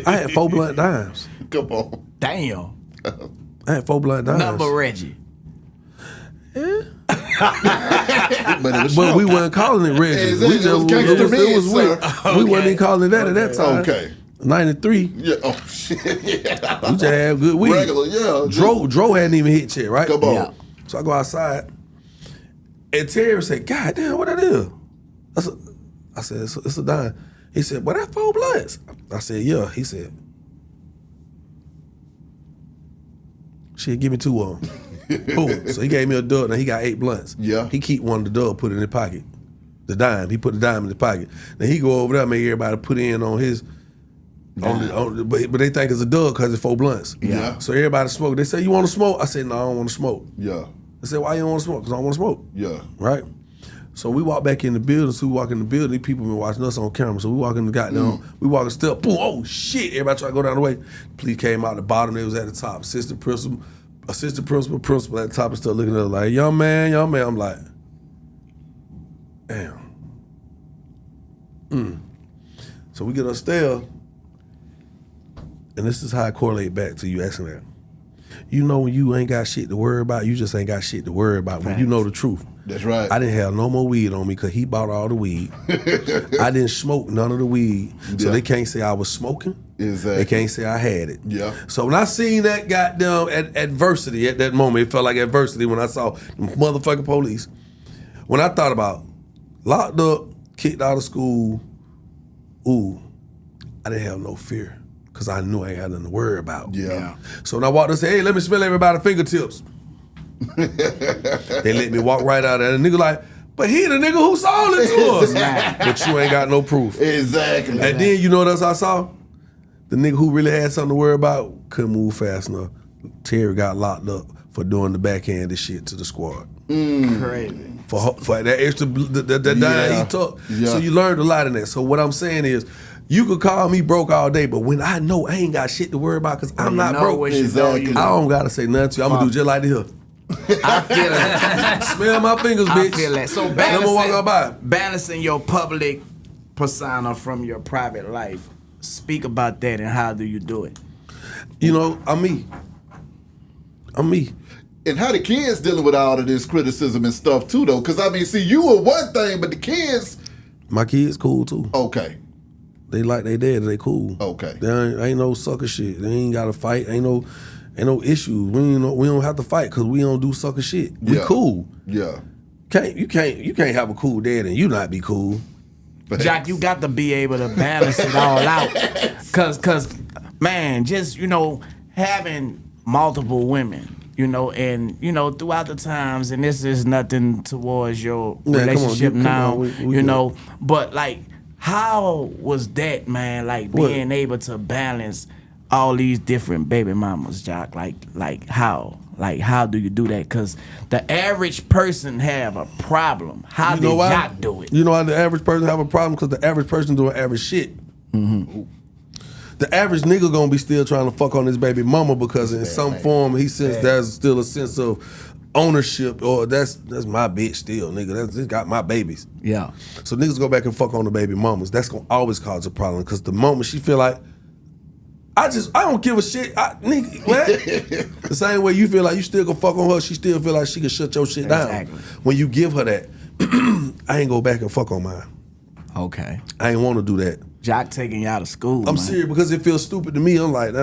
had 4 blunt dimes. Come on. Damn. I had 4 blunt dimes. Number Reggie. But we weren't calling it Reggie. Exactly. It was weird. We wasn't even calling it that at that time. Okay. 93. Yeah. Oh shit. Yeah. We just had good weed. Regular. Yeah. Dro hadn't even hit yet, right? Come on. Yeah. So I go outside, and Terry said, "God damn, what that is?" I said, "It's a dime." He said, "Well, that 4 blunts." I said, "Yeah." He said, "Shit, give me 2 of them." Boom. So he gave me a dub. Now he got 8 blunts. Yeah. He keep one of the dub, put it in his pocket. The dime. He put the dime in his pocket. Then he go over there, make everybody put in on his. But they think it's a dub because it's 4 blunts. Yeah. So everybody smoke. They say, "You want to smoke?" I said, "No, I don't want to smoke." Yeah. I said, "Why you don't want to smoke?" "Because I don't want to smoke." Yeah. Right? So we walk back in the building. So we walk in the building. These people been watching us on camera. So we walk in the goddamn, we walk a step, boom, oh shit. Everybody try to go down the way. Police came out the bottom. They was at the top. Assistant principal at the top and stuff looking at us like, young man. I'm like, damn. So we get upstairs. And this is how I correlate back to you asking that. You know when you ain't got shit to worry about, you just ain't got shit to worry about when you know the truth. That's right. I didn't have no more weed on me because he bought all the weed. I didn't smoke none of the weed. So they can't say I was smoking. Exactly. They can't say I had it. Yeah. So when I seen that goddamn adversity at that moment, it felt like adversity when I saw the motherfucking police. When I thought about locked up, kicked out of school, I didn't have no fear because I knew I ain't had nothing to worry about. Yeah. So when I walked and said, hey, let me smell everybody's fingertips. They let me walk right out there. And the nigga like, but he the nigga who sold it to us. But you ain't got no proof. Exactly. And then you know what else I saw? The nigga who really had something to worry about couldn't move fast enough. Terry got locked up for doing the backhand shit to the squad. Crazy. For that extra that dime he took. Yeah. So you learned a lot in that. So what I'm saying is, you could call me broke all day, but when I know I ain't got shit to worry about because I'm not broke, Exactly. I don't gotta say nothing to you. I'm gonna do just like this. I feel that. Smell my fingers, bitch. I feel that. So balancing your public persona from your private life. Speak about that and how do you do it? You know, I'm me. And how the kids dealing with all of this criticism and stuff too, though? Because I mean, see, you were one thing, but the kids. My kids cool too. Okay. They like they dad. They cool. Okay. There ain't no sucker shit. They ain't got to fight. Ain't no issues. We don't have to fight because we don't do sucker shit. We cool. Yeah. You can't have a cool dad and you not be cool. Jack, you got to be able to balance it all out. Cause man, just, having multiple women, and, throughout the times, and this is nothing towards your relationship now, but like, how was that, man, like being able to balance all these different baby mamas, Jock? Like how? Like, how do you do that? Because the average person have a problem. How did Jock do it? You know why the average person have a problem? Because the average person doing average shit. Mm-hmm. The average nigga gonna be still trying to fuck on his baby mama because in some form he says there's still a sense of ownership, or that's my bitch still, nigga. That's got my babies. Yeah. So niggas go back and fuck on the baby mamas. That's gonna always cause a problem because the moment she feel like, I don't give a shit. Nigga, what? The same way you feel like you still gonna fuck on her, she still feel like she can shut your shit down. When you give her that, I ain't go back and fuck on mine. Okay. I ain't want to do that. Jock taking you out of school. I'm serious because it feels stupid to me. I'm like,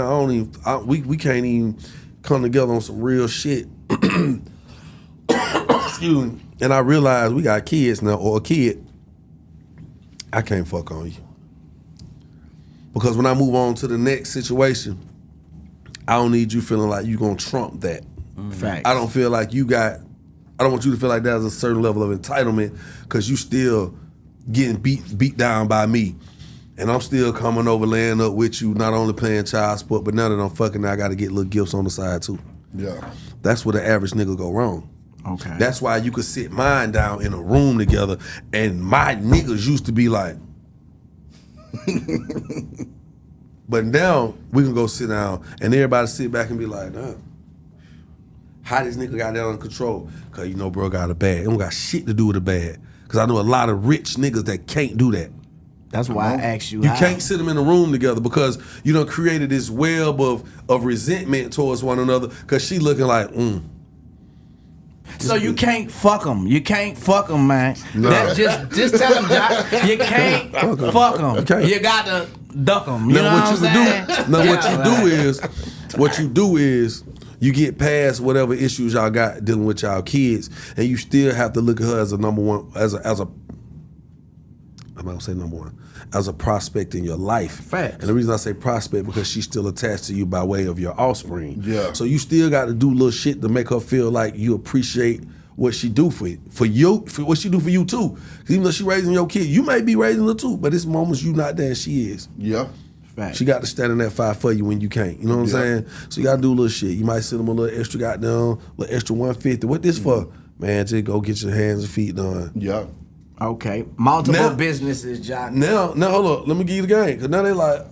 we can't even come together on some real shit. Excuse me. And I realize we got kids now, or a kid. I can't fuck on you. Because when I move on to the next situation, I don't need you feeling like you gonna trump that. Facts. I don't feel like I don't want you to feel like there's a certain level of entitlement because you still getting beat down by me. And I'm still coming over, laying up with you, not only playing child support, but now that I'm fucking, I gotta get little gifts on the side too. Yeah. That's where the average nigga go wrong. Okay. That's why you could sit mine down in a room together and my niggas used to be like, but now we can go sit down and everybody sit back and be like, nah, how this nigga got that under control? Cause bro got a bag. It don't got shit to do with a bag. Cause I know a lot of rich niggas that can't do that. That's why I asked you. You can't sit them in a room together because you done created this web of resentment towards one another. Cause she looking like, So you can't fuck them. You can't fuck them, man. No. That's just tell them, Jock. You can't fuck them. You got to duck them. You know what I'm saying? What you do is you get past whatever issues y'all got dealing with y'all kids, and you still have to look at her as a number one, as a I'm not gonna say number one, as a prospect in your life. Facts. And the reason I say prospect because she's still attached to you by way of your offspring. Yeah. So you still got to do little shit to make her feel like you appreciate what she do for you, for what she do for you too. Even though she raising your kid, you may be raising her too, but it's moments you not there, she is. Yeah. Facts. She got to stand in that fight for you when you can't. You know what I'm saying? So you got to do a little shit. You might send them a little extra little extra 150. What this for? Man, just go get your hands and feet done. Yeah. Okay. Multiple businesses, Jock. Now, hold up. Let me give you the game. Because now they like,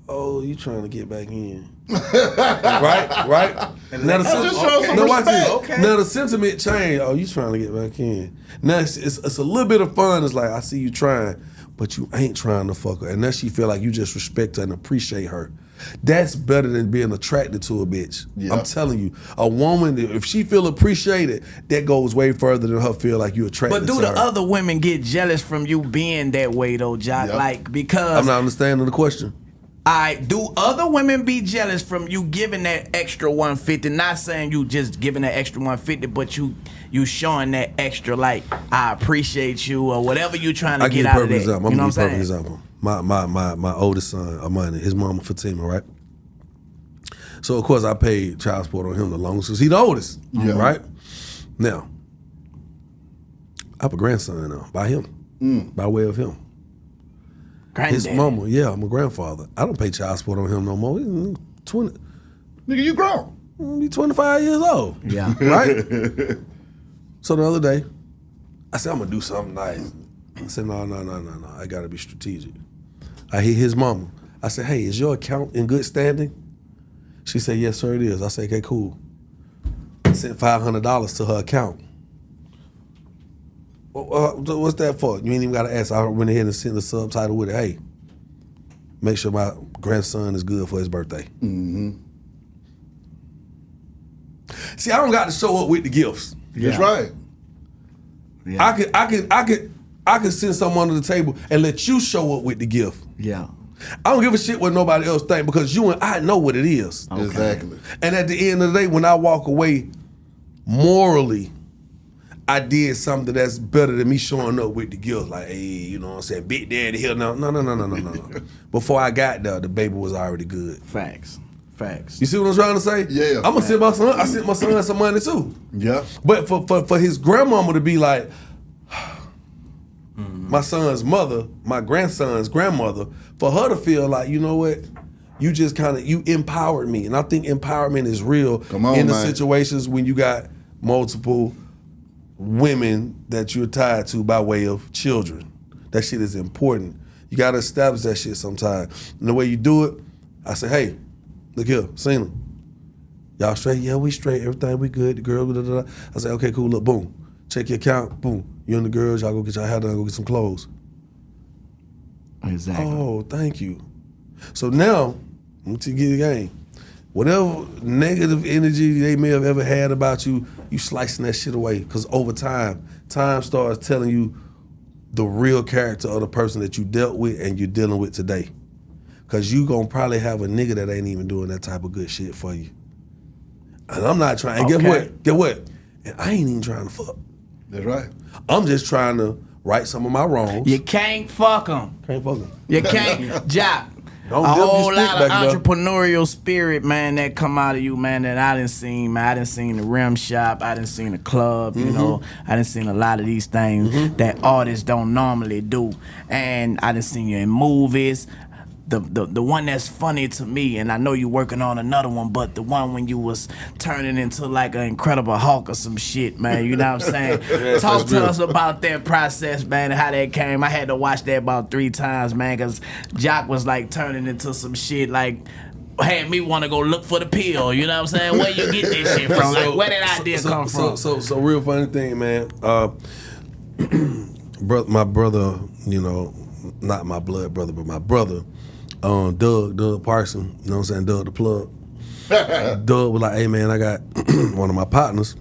oh, you trying to get back in. right? And now the sentiment change. Oh, you trying to get back in. Now it's a little bit of fun. It's like, I see you trying, but you ain't trying to fuck her. And now she feel like you just respect her and appreciate her. That's better than being attracted to a bitch. Yeah. I'm telling you. A woman, if she feel appreciated, that goes way further than her feel like you attracted to her. But do the other women get jealous from you being that way though, Jock? Yep. Like, because I'm not understanding the question. do other women be jealous from you giving that extra 150? Not saying you just giving that extra 150, but you showing that extra, like, I appreciate you or whatever you trying to get out of that. Example. I'm gonna give you a perfect example. My oldest son, Amani, his mama Fatima, right? So of course I paid child support on him the longest because he the oldest, right? Now, I have a grandson now by him, by way of him. Granddaddy. His mama, I'm a grandfather. I don't pay child support on him no more. He's 20. Nigga, you grown. He 25 years old. Yeah. Right? So the other day, I said, I'm gonna do something nice. I said, no. I gotta be strategic. I hear his mama. I said, hey, is your account in good standing? She said, yes, sir, it is. I said, okay, cool. I sent $500 to her account. What's that for? You ain't even got to ask. I went ahead and sent the subtitle with it. Hey, make sure my grandson is good for his birthday. Mm-hmm. See, I don't got to show up with the gifts. That's right. Yeah. I could send someone to the table and let you show up with the gift. Yeah. I don't give a shit what nobody else think because you and I know what it is. Okay. Exactly. And at the end of the day, when I walk away morally, I did something that's better than me showing up with the gift. Like, hey, you know what I'm saying? Big Daddy here. No. Before I got there, the baby was already good. Facts. You see what I'm trying to say? Yeah. I'm gonna send my son. I sent my son some money too. Yeah. But for his grandmama to be like, my son's mother, my grandson's grandmother, for her to feel like, you know what, you just you empowered me. And I think empowerment is real in the situations when you got multiple women that you're tied to by way of children. That shit is important. You gotta establish that shit sometime. And the way you do it, I say, hey, look here, seen them. Y'all straight? Yeah, we straight. Everything we good. The girl, blah, blah, blah. I say, okay, cool, look, boom. Check your account, boom. You and the girls, y'all go get your hair done, go get some clothes. Exactly. Oh, thank you. So now, I'm to get the game. Whatever negative energy they may have ever had about you, you slicing that shit away. Because over time starts telling you the real character of the person that you dealt with and you're dealing with today. Because you going to probably have a nigga that ain't even doing that type of good shit for you. And I'm not trying. And Get what? And I ain't even trying to fuck. That's right. I'm just trying to right some of my wrongs. You can't fuck them. Can't fuck them. You can't. Jock. Don't a whole stick lot of back entrepreneurial spirit, man, that come out of you, man, that I done seen, man. I done seen the rim shop, I done seen the club, you know. I done seen a lot of these things that artists don't normally do. And I done seen you in movies. The one that's funny to me, and I know you working on another one, but the one when you was turning into like an Incredible Hulk or some shit, man, you know what I'm saying? Talk to us about that process, man, and how that came. I had to watch that about 3 times, man, because Jock was like turning into some shit like had me want to go look for the pill, you know what I'm saying? Where you get this shit from? Like, where did that idea come from? So real funny thing, man. My brother, you know, not my blood brother, but my brother, Doug Parson, you know what I'm saying, Doug the plug. Doug was like, hey man, I got one of my partners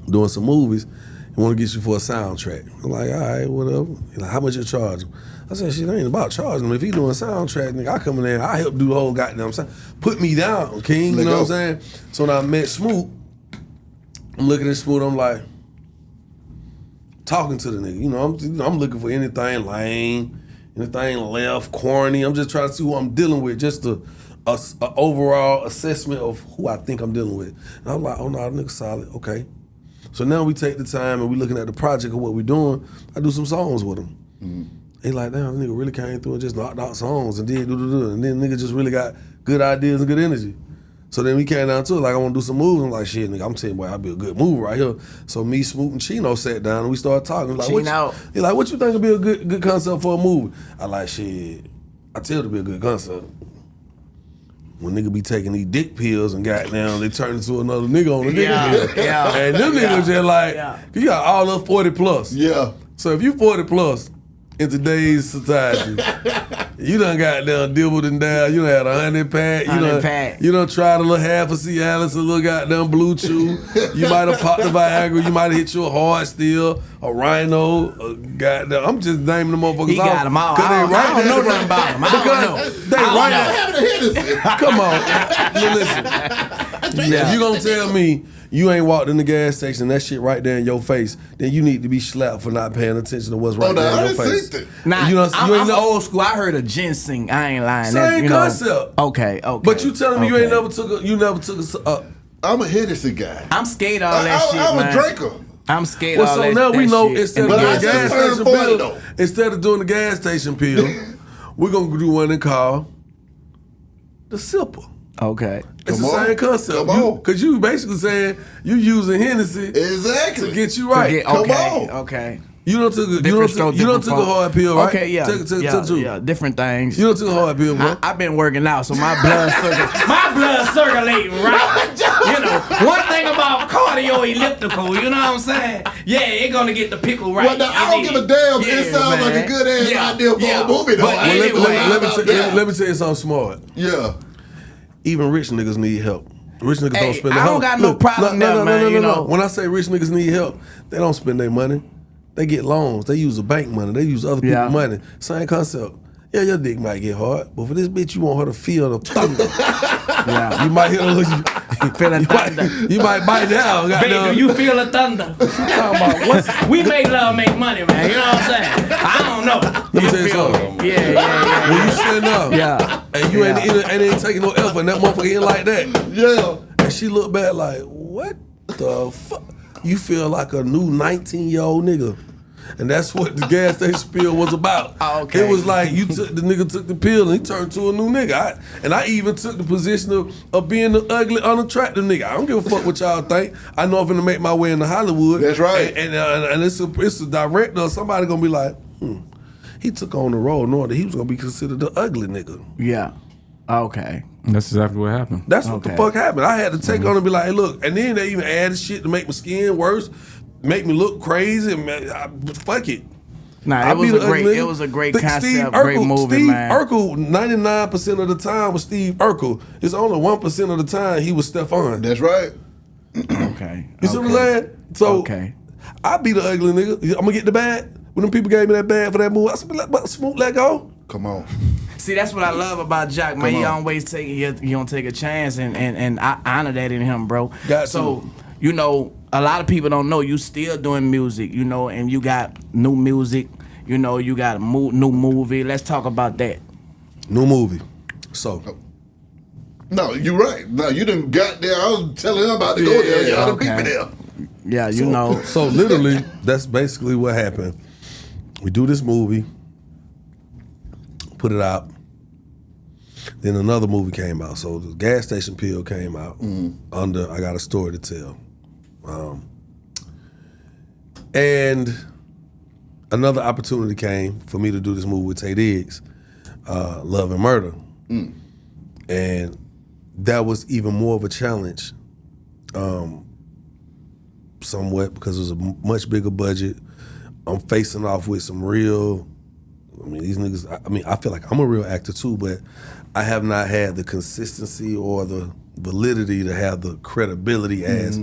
doing some movies and want to get you for a soundtrack. I'm like, all right, whatever. He's like, how much you charge him? I said, shit, ain't about charging him. If he doing a soundtrack, nigga, I come in there, I help do the whole goddamn sound. Put me down, King, you know what I'm saying? So when I met Smoot, I'm looking at Smoot, I'm like, talking to the nigga, you know, I'm looking for anything lame, anything left, corny. I'm just trying to see who I'm dealing with, just a overall assessment of who I think I'm dealing with. And I'm like, oh no, that nigga solid, okay. So now we take the time and we looking at the project of what we're doing. I do some songs with him. Mm-hmm. He like, damn, nigga really came through and just knocked out songs and did do. And then nigga just really got good ideas and good energy. So then we came down to it, like, I want to do some moves. I'm like, shit, nigga, I'm telling you, boy, I'll be a good mover right here. So me, Smoot, and Chino sat down and we started talking. Like, he like, what you think would be a good concept for a movie? I like, shit, I tell it to be a good concept. When nigga be taking these dick pills and goddamn, they turn into another nigga on the nigga pill. Yeah. And them niggas just like, you got all up 40 plus. Yeah. So if you 40 plus in today's society. You done got down dibbled and down. You done had 100 pack. You done tried a little half of Cialis, a little goddamn Blue Chew. You might have popped the Viagra. You might have hit your hard steel, a Rhino, a goddamn. I'm just naming them motherfuckers. He got them all. I don't know nothing about them. I don't know. Come on. Listen. If you gonna tell me you ain't walked in the gas station and that shit right there in your face, then you need to be slapped for not paying attention to what's right there in your face. Nah, I'm old school. I heard of ginseng. I ain't lying. Same concept. Okay. But you telling me you never took a I'm a Hennessy guy. I'm scared of all that shit, I'm man. a drinker. I'm scared of all that shit. So now we know instead of doing the gas station pill, we're gonna do one called the sipper. Okay. It's the same concept. Because you basically saying you using Hennessy to get you right. Okay. You don't took a hard pill, right? Okay, yeah. Different things. You don't took a hard pill, bro. I've been working out, so my blood circulating right. You know, one thing about cardio elliptical, you know what I'm saying? Yeah, it's gonna get the pickle right. Well, now, I don't give a damn. It sounds like a good ass idea for a movie, though. Let me tell you something smart. Yeah. Even rich niggas need help. Rich niggas don't spend their I don't got no problem there, man. No. When I say rich niggas need help, they don't spend their money. They get loans. They use the bank money. They use other people's money. Same concept. Yeah, your dick might get hard, but for this bitch, you want her to feel the thunder. You might hear a little. You might bite down. Baby, do you feel the thunder? We make love, make money, man. You know what I'm saying? I don't know. Let me tell you something. Yeah. When you stand up, and you ain't taking no effort, and that motherfucker ain't like that. Yeah. And she look back like, what the fuck? You feel like a new 19-year-old nigga. And that's what the gas station pill was about. Okay. It was like the nigga took the pill and he turned to a new nigga. I even took the position of being the ugly, unattractive nigga. I don't give a fuck what y'all think. I know I'm finna make my way into Hollywood. That's right. And it's a director or somebody gonna be like, he took on the role knowing that he was gonna be considered the ugly nigga. Yeah. Okay. That's exactly what happened. That's what the fuck happened. I had to take on and be like, hey, look. And then they even added shit to make my skin worse, make me look crazy. Fuck it. Nah, it was a great concept, great movie, man. Steve Urkel, 99% of the time was Steve Urkel. It's only 1% of the time he was Stefan. That's right. Okay. You see what I'm saying? So I be the ugly nigga. I'm gonna get the bag. When them people gave me that bag for that movie, I said, "Smoke, let go." Come on. See, that's what I love about Jock, man. He always don't take a chance, and I honor that in him, bro. You know, a lot of people don't know you still doing music, you know, and you got new music, you know, you got a new movie. Let's talk about that. New movie. So. No, you're right. No, you done got there. I was telling him about to go there. Y'all done beat me there. Yeah, you know. So literally, that's basically what happened. We do this movie, put it out. Then another movie came out. So the gas station pill came out under I Got a Story to Tell. And another opportunity came for me to do this movie with Tay Diggs, Love and Murder. And that was even more of a challenge, somewhat, because it was a much bigger budget. I'm facing off with some real, these niggas, I feel like I'm a real actor too, but I have not had the consistency or the validity to have the credibility as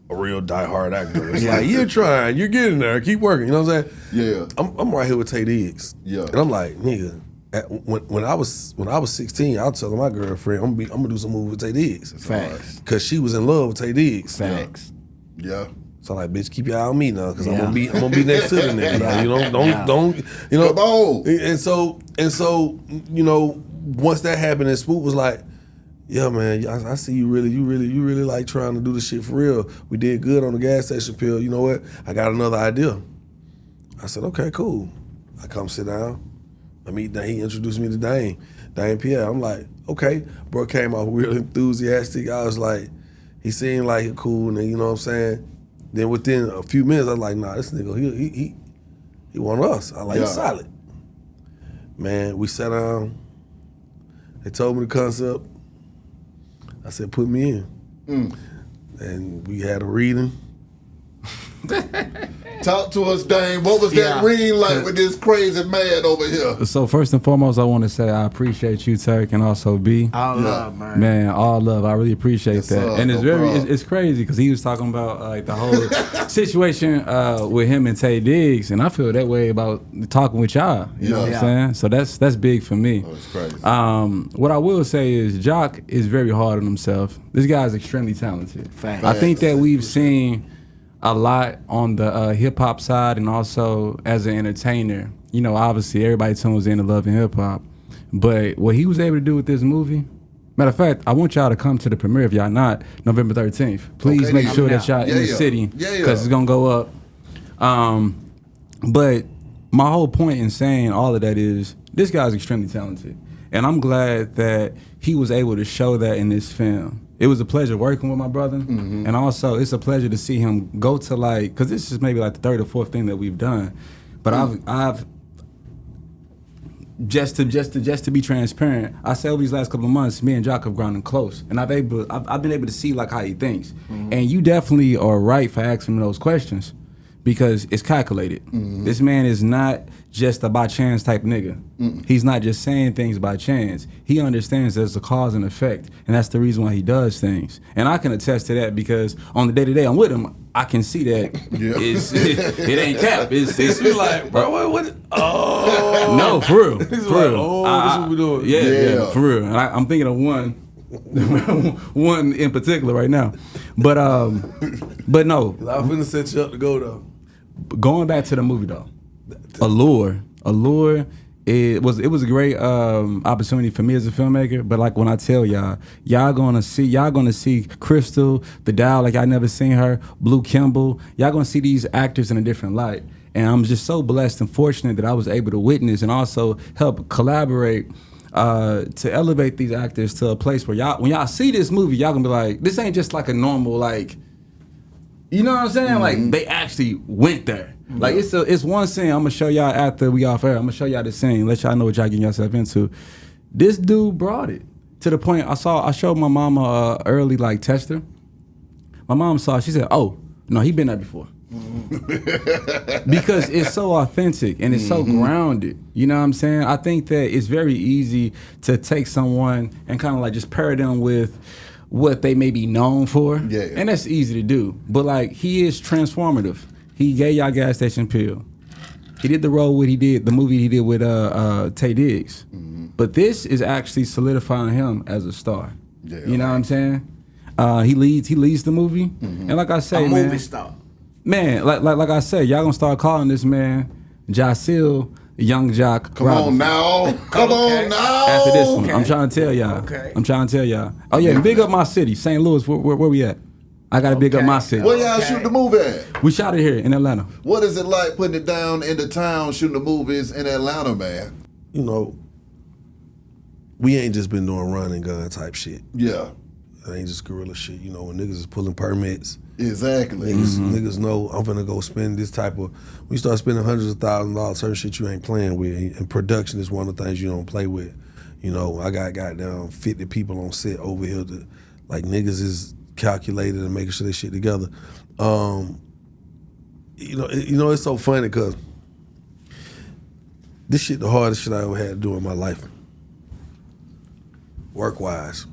a real diehard actor. It's like, you're trying, you're getting there, keep working, you know what I'm saying? Yeah. I'm right here with Tay Diggs. Yeah. And I'm like, nigga, when I was 16, I was telling my girlfriend, I'm gonna do some movie with Tay Diggs. Facts. Cause she was in love with Tay Diggs. Facts. Yeah. So I'm like, bitch, keep your eye on me now, cause I'm gonna be next to the nigga. Now, you know, don't, you know. Come on. And so, you know, once that happened, and Spook was like, yeah, man, I see you really like trying to do this shit for real. We did good on the gas station pill. You know what? I got another idea. I said, okay, cool. I come sit down. I meet Dane. He introduced me to Dane Pierre. I'm like, okay. Bro came out real enthusiastic. I was like, he seemed like a cool nigga, you know what I'm saying? Then within a few minutes, I was like, nah, this nigga, he want us. I like, he's solid. Man, we sat down. They told me the concept. I said, put me in. And we had a reading. Talk to us, Dame. What was that ring like with this crazy man over here? So first and foremost, I want to say I appreciate you, Turk, and also B. All love, man. Man, all love. I really appreciate that. And it's no it's crazy because he was talking about like the whole situation with him and Tay Diggs, and I feel that way about talking with y'all. You know what I'm saying? So that's big for me. Oh, it's crazy. What I will say is Jock is very hard on himself. This guy is extremely talented. Facts. I think that we've seen a lot on the hip hop side, and also as an entertainer. You know, obviously everybody tunes in to love and hip hop, but what he was able to do with this movie. Matter of fact, I want y'all to come to the premiere if y'all not, November 13th. Please make sure that y'all in the city because it's gonna go up. But my whole point in saying all of that is this guy's extremely talented, and I'm glad that he was able to show that in this film. It was a pleasure working with my brother, and also it's a pleasure to see him go to like, cause this is maybe like the third or fourth thing that we've done, but I've just to be transparent, I say over these last couple of months, me and Jock have grown close, and I've been able to see like how he thinks, and you definitely are right for asking him those questions, because it's calculated. This man is not just a by chance type nigga. He's not just saying things by chance. He understands there's a cause and effect, and that's the reason why he does things. And I can attest to that because on the day-to-day I'm with him, I can see that it ain't cap. It's like, bro, what? Oh. No, for real. He's For like, real. oh, this is what we doing. Yeah, for real. And I'm thinking of one in particular right now. But no. I'm finna set you up to go though. Going back to the movie though, Allure. It was a great opportunity for me as a filmmaker. But like when I tell y'all gonna see Crystal, the Dow, like I never seen her, Blue Kimball. Y'all gonna see these actors in a different light. And I'm just so blessed and fortunate that I was able to witness and also help collaborate to elevate these actors to a place where when y'all see this movie, y'all gonna be like, this ain't just like a normal like. You know what I'm saying? Like they actually went there. Like it's one scene. I'm gonna show y'all after we off air. I'm gonna show y'all the scene. Let y'all know what y'all getting yourself into. This dude brought it to the point. I showed my mama early like tester. My mom saw it. She said, "Oh no, he been there before." Because it's so authentic and it's so grounded. You know what I'm saying? I think that it's very easy to take someone and kind of like just pair them with what they may be known for. And that's easy to do. But like he is transformative. He gave y'all Gas Station Pill. He did the role the movie he did with Tay Diggs. But this is actually solidifying him as a star. You know what I'm saying? He leads the movie. And like I say, movie star. Man, like I said, y'all gonna start calling this man Jacil Young Jock. Come on now. After this one, I'm trying to tell y'all. Oh yeah, big up my city, St. Louis. Where we at? I gotta big up my city. Where y'all shoot the movie at? We shot it here in Atlanta. What is it like putting it down in the town, shooting the movies in Atlanta, man? You know, we ain't just been doing run and gun type shit. Yeah. It ain't just guerrilla shit. You know, when niggas is pulling permits. Exactly. Niggas know I'm finna go spend this type of. When you start spending hundreds of thousands of dollars, certain shit you ain't playing with, and production is one of the things you don't play with. You know, I got goddamn 50 people on set over here that, like, niggas is calculated and making sure they shit together. You know, it's so funny because this shit the hardest shit I ever had to do in my life, work-wise,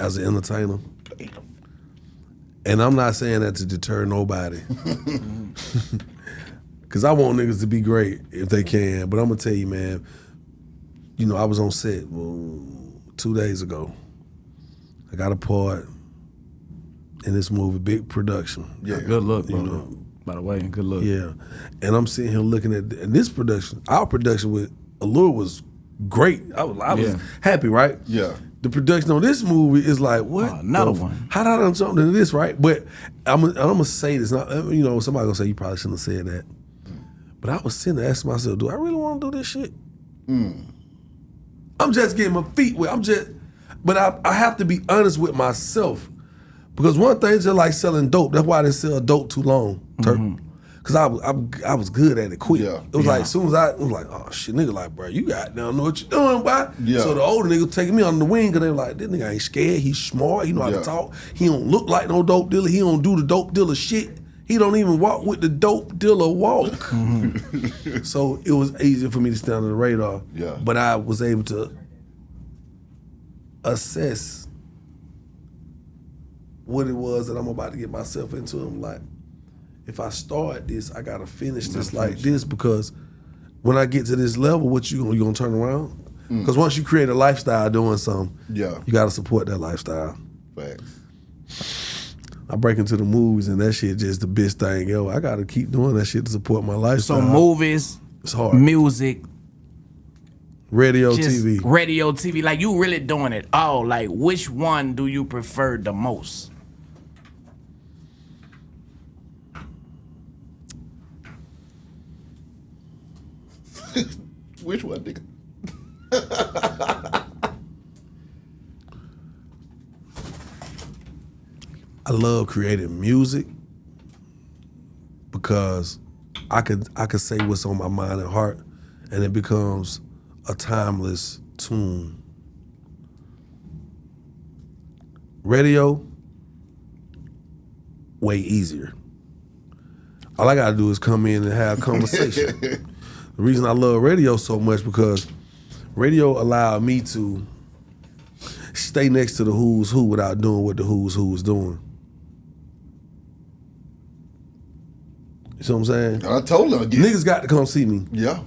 as an entertainer. And I'm not saying that to deter nobody. Cause I want niggas to be great if they can. But I'm gonna tell you, man, you know, I was on set 2 days ago. I got a part in this movie, big production. Yeah, good look, bro. You know, by the way, good look. Yeah. And I'm sitting here looking at this production. Our production with Allure was great. I was happy, right? Yeah. The production on this movie is like, what? Another one. How did I done something into this, right? But I'm gonna say this. Not, you know, somebody gonna say you probably shouldn't have said that. But I was sitting there asking myself, do I really want to do this shit? I'm just getting my feet wet. But I have to be honest with myself. Because one thing is just like selling dope. That's why I didn't sell dope too long, Turk. Because I was good at it quick. Yeah. It was like, as soon as I was like, oh shit, nigga, like, bro, you goddamn know what you're doing, boy. Yeah. So the older nigga taking me on the wing, because they were like, this nigga ain't scared, he's smart, he know how to talk, he don't look like no dope dealer, he don't do the dope dealer shit, He don't even walk with the dope dealer walk. So it was easier for me to stay under the radar. Yeah. But I was able to assess what it was that I'm about to get myself into. I'm like, if I start this, I gotta finish this like this, because when I get to this level, what you gonna turn around? Because once you create a lifestyle doing something, you gotta support that lifestyle. Facts. I break into the movies and that shit just the best thing. Yo, I gotta keep doing that shit to support my lifestyle. So movies, it's hard. Music, radio, TV. Radio, TV. Like, you really doing it all. Like, which one do you prefer the most? Which one, nigga? I love creating music because I could say what's on my mind and heart, and it becomes a timeless tune. Radio, way easier. All I gotta do is come in and have a conversation. The reason I love radio so much because radio allowed me to stay next to the who's who without doing what the who's who is doing. You see what I'm saying? I told her again. Niggas got to come see me. Yeah.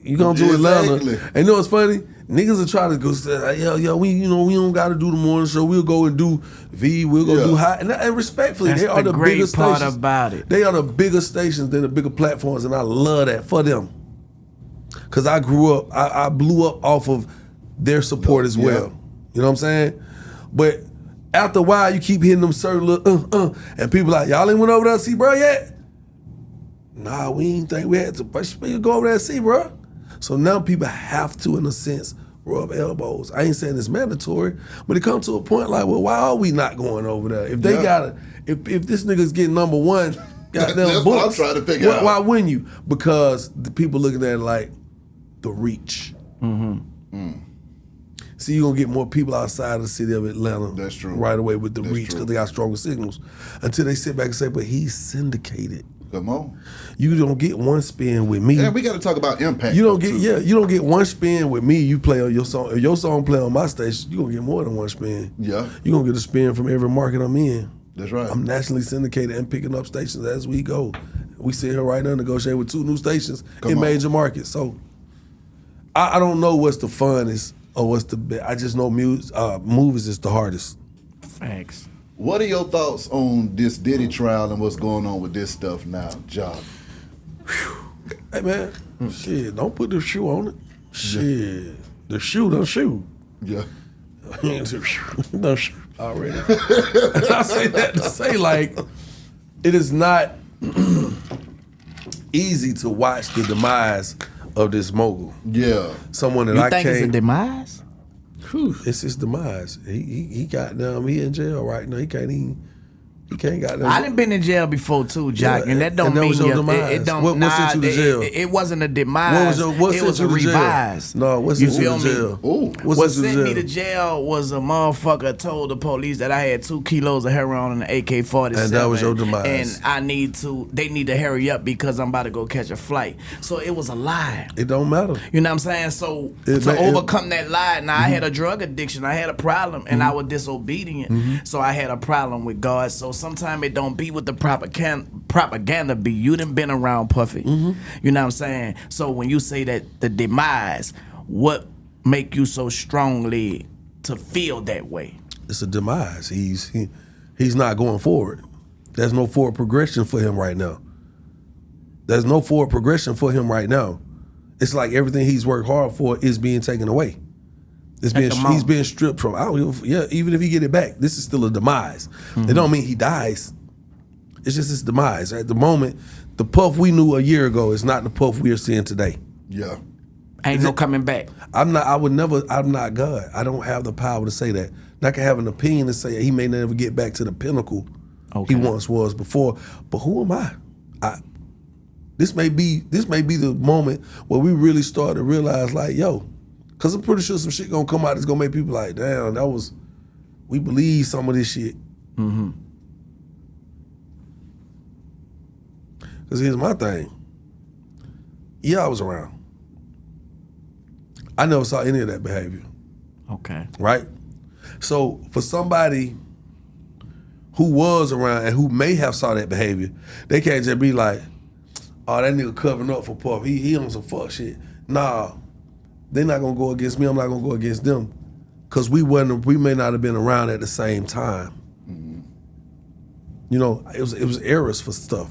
You come to Atlanta, and you know what's funny? Niggas will try to go say, yo, we don't got to do the morning show. We'll go and do V. We'll go do high. And respectfully, That's they are the great biggest part stations. about it. They are the bigger stations. They're the bigger platforms, and I love that for them. Cause I grew up, I blew up off of their support as well. You know what I'm saying? But after a while, you keep hitting them certain little and people like, y'all ain't went over there to see bro yet? Nah, we ain't think we had to push me to go over there and see bro. So now people have to, in a sense, rub elbows. I ain't saying it's mandatory, but it comes to a point like, well, why are we not going over there? If they gotta, if this nigga's getting number one, goddamn That's books, what I'm trying to figure out. Why wouldn't you? Because the people looking at it like the reach. See, you're gonna get more people outside of the city of Atlanta. That's true. Right away with the reach, because they got stronger signals. Until they sit back and say, but he's syndicated. Come on. You don't get one spin with me. Yeah, we got to talk about impact. You don't get you don't get one spin with me. You play on your song. If your song play on my station, you gonna get more than one spin. Yeah. You gonna get a spin from every market I'm in. That's right. I'm nationally syndicated and picking up stations as we go. We sit here right now negotiating with 2 new stations in major markets. So I don't know what's the funnest or what's the best. I just know movies is the hardest. Facts. What are your thoughts on this Diddy trial and what's going on with this stuff now, Jock? Hey man, shit, don't put the shoe on it. Shit, the shoe don't shoot. Yeah. Don't shoot already. I say that to say, like, it is not easy to watch the demise of this mogul. Yeah. Someone that You I think can't. it's a demise? It's his demise. He got down. He in jail right now. He can't got down. I done been in jail before too, Jock, and that don't mean was your demise. it don't. What sent you to jail? It wasn't a demise. What it was a sent you to jail? revise. No, what You sent you feel to me? jail? Ooh. What sent me to jail was a motherfucker told the police that I had 2 kilos of heroin in an AK-47. And that was your demise. And they need to hurry up because I'm about to go catch a flight. So it was a lie. It don't matter. You know what I'm saying? So to overcome that lie, now I had a drug addiction, I had a problem, and I was disobedient. So I had a problem with God. So sometimes it don't be with the propaganda be. You done been around Puffy. You know what I'm saying? So when you say that the demise, what make you so strongly to feel that way? It's a demise. He's not going forward. There's no forward progression for him right now. There's no forward progression for him right now. It's like everything he's worked hard for is being taken away. He's being stripped from. Even if he get it back, this is still a demise. It don't mean he dies. It's just his demise. At the moment, the Puff we knew a year ago is not the Puff we are seeing today. Yeah. Ain't no coming back. I'm not God. I don't have the power to say that. And I can have an opinion to say he may never get back to the pinnacle he once was before. But who am I? This may be the moment where we really start to realize, like, yo, because I'm pretty sure some shit gonna come out that's gonna make people like, damn, we believe some of this shit. Because here's my thing. Yeah, I was around. I never saw any of that behavior. Okay. Right? So for somebody who was around and who may have saw that behavior, they can't just be like, oh, that nigga covering up for Puff. He on some fuck shit. Nah, they're not gonna go against me. I'm not gonna go against them. Cause we may not have been around at the same time. Mm-hmm. You know, it was eras for stuff.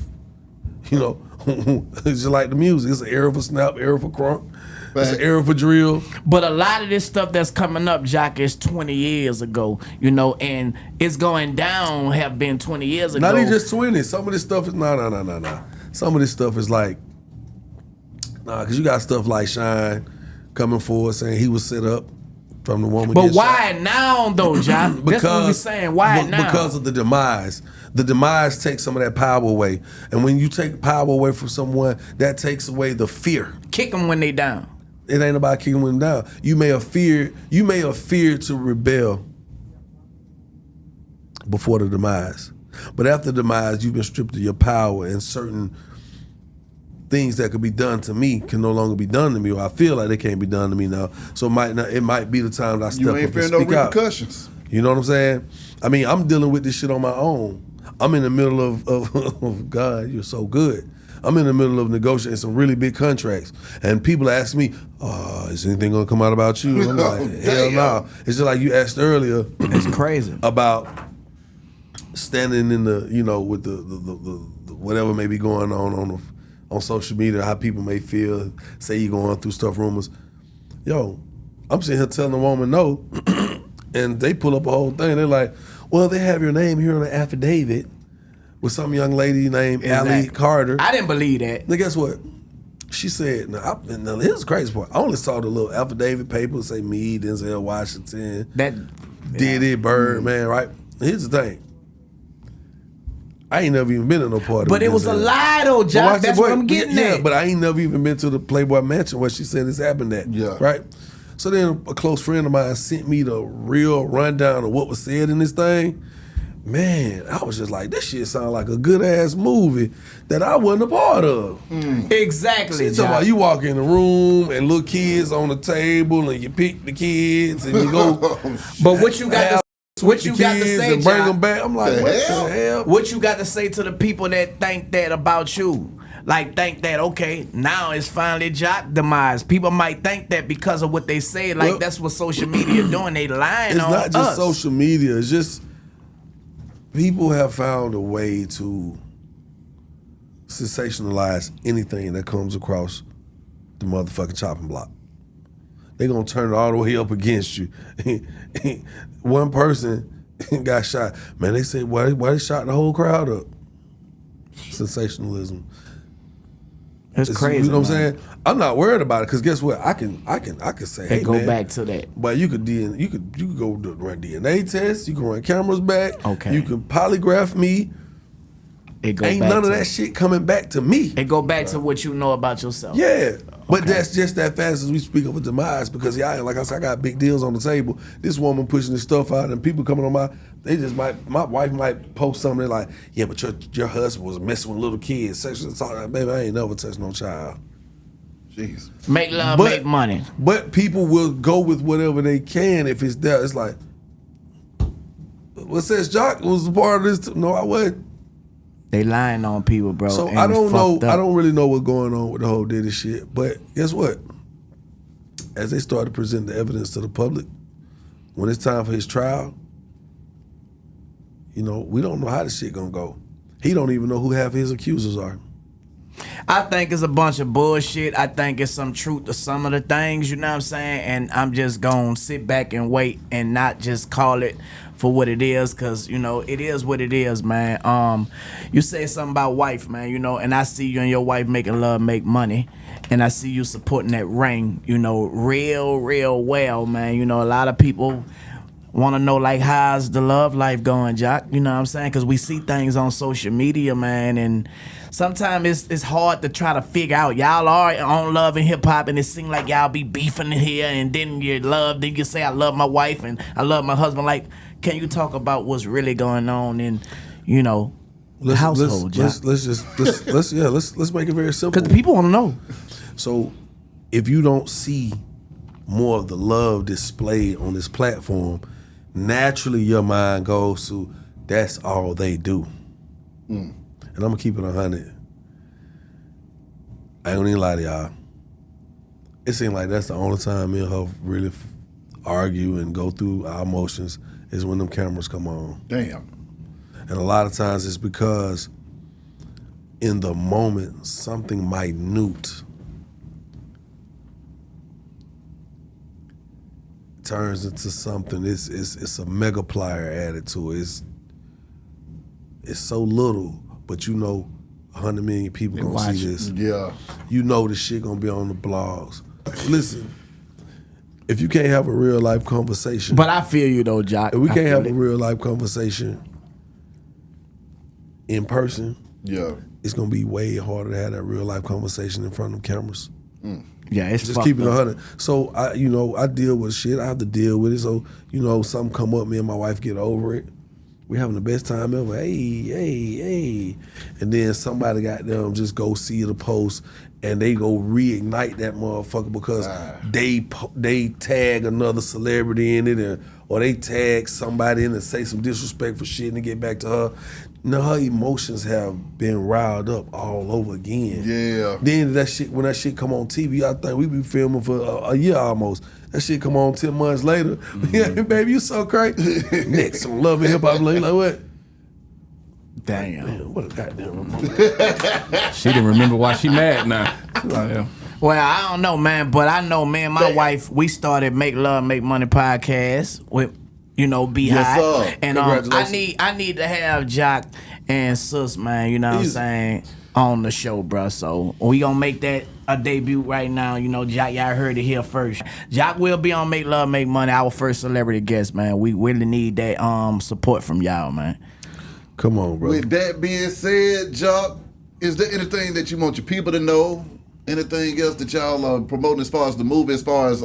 You know, it's just like the music. It's an era for snap, era for crunk. It's an era for drill. But a lot of this stuff that's coming up, Jock, is 20 years ago, you know, and it's going down have been 20 years ago. Not even just 20. Some of this stuff is, nah. Some of this stuff is like, because you got stuff like Shine coming forward saying he was set up from the woman. But why now, though, Jock? That's what we're saying. Why now? Because of the demise. The demise takes some of that power away. And when you take power away from someone, that takes away the fear. Kick them when they down. It ain't about kicking them down. You may have feared to rebel before the demise. But after the demise, you've been stripped of your power, and certain things that could be done to me can no longer be done to me, or I feel like they can't be done to me now. So it might be the time that I step up and speak out. You ain't fearing no repercussions. You know what I'm saying? I mean, I'm dealing with this shit on my own. I'm in the middle of God, you're so good. I'm in the middle of negotiating some really big contracts, and people ask me, is anything gonna come out about you? And I'm like, hell no. It's just like you asked earlier. It's crazy. About standing in the, you know, with the whatever may be going on social media, how people may feel, say you're going through stuff, rumors. Yo, I'm sitting here telling a woman no, and they pull up a whole thing. They're like, well, they have your name here on the affidavit with some young lady named Allie Carter. I didn't believe that. Now guess what? She said, now here's the crazy part. I only saw the little affidavit paper say me, Denzel Washington, Diddy, Birdman, right? Here's the thing. I ain't never even been to no party. But it was a lie though, Jock. That's what I'm getting at. Yeah, but I ain't never even been to the Playboy Mansion where she said this happened at. Yeah. Right? So then a close friend of mine sent me the real rundown of what was said in this thing. Man, I was just like, this shit sound like a good ass movie that I wasn't a part of. Exactly. See, talking about you walk in the room and little kids on the table and you pick the kids and you go. But what you got to say, and bring them back? I'm like, what the hell? What you got to say to the people that think that about you? Like think that, okay, now it's finally Jock demise. People might think that because of what they say, like that's what social media doing. They lying on us. It's not just social media. It's just people have found a way to sensationalize anything that comes across the motherfucking chopping block. They're gonna turn it all the way up against you. One person got shot. Man, they say, why they shot the whole crowd up? Sensationalism. It's crazy. You know what I'm saying? I'm not worried about it because guess what? I can say, hey, go man, back to that. But you could go run DNA tests. You can run cameras back. Okay. You can polygraph me. Ain't none of that shit coming back to me. It go back to what you know about yourself. Yeah. But that's just that fast as we speak of a demise because like I said, I got big deals on the table. This woman pushing this stuff out and people coming on my wife might post something like, yeah, but your husband was messing with little kids. Sexual assault. Baby, I ain't never touched no child. Jeez. Make love, make money. But people will go with whatever they can if it's there. It's like, what says Jock was a part of this? No, I wasn't. They lying on people, bro. So I don't know. I don't really know what's going on with the whole Diddy shit. But guess what? As they start to present the evidence to the public, when it's time for his trial, you know, we don't know how this shit gonna go. He don't even know who half his accusers are. I think it's a bunch of bullshit. I think it's some truth to some of the things, you know what I'm saying? And I'm just gonna sit back and wait and not just call it for what it is, because, you know, it is what it is, man. You say something about wife, man, you know, and I see you and your wife making love, make money, and I see you supporting that ring, you know, real well, man. You know, a lot of people want to know, like, how's the love life going, Jock? You know what I'm saying? Because we see things on social media, man, and sometimes it's hard to try to figure out. Y'all are on Love and Hip Hop, and it seems like y'all be beefing here, and then then you say, I love my wife and I love my husband. Like, can you talk about what's really going on? And, you know, household, let's make it very simple. Because the people want to know. So, if you don't see more of the love displayed on this platform, naturally your mind goes to that's all they do. And I'm gonna keep it 100. I ain't gonna even lie to y'all. It seems like that's the only time me and her really argue and go through our emotions is when them cameras come on. Damn. And a lot of times it's because in the moment, something minute turns into something. It's a mega plier added to it. It's so little, but 100 million people gonna see this. Yeah. You know the shit gonna be on the blogs. Listen, if you can't have a real life conversation. But I feel you though, Jock. If we can't have a real life conversation in person, Yeah. it's gonna be way harder to have that real life conversation in front of cameras. Yeah, it's just keep it 100. So I deal with shit. I have to deal with it. So something come up, me and my wife get over it. We having the best time ever. Hey, and then somebody got them just go see the post and they go reignite that motherfucker because they tag another celebrity in it or they tag somebody in and say some disrespectful shit and they get back to her. Now her emotions have been riled up all over again. Yeah. Then when that shit come on TV, I think we be filming for a year almost. That shit come on 10 months later. Yeah, baby, you so crazy. Next on Love and Hip Hop, like what? Damn. What a goddamn remote. She didn't remember why she mad now. Yeah. Well, I don't know, man, but I know, man, my wife, we started Make Love, Make Money podcast with, Beehive. Yes, sir. And I need to have Jock and Sus, man, you know what I'm saying, on the show, bro. So we gonna make that a debut right now. Jock, y'all heard it here first. Jock will be on Make Love, Make Money, our first celebrity guest, man. We really need that support from y'all, man. Come on, bro. With that being said, Jock, is there anything that you want your people to know? Anything else that y'all are promoting as far as the movie, as far as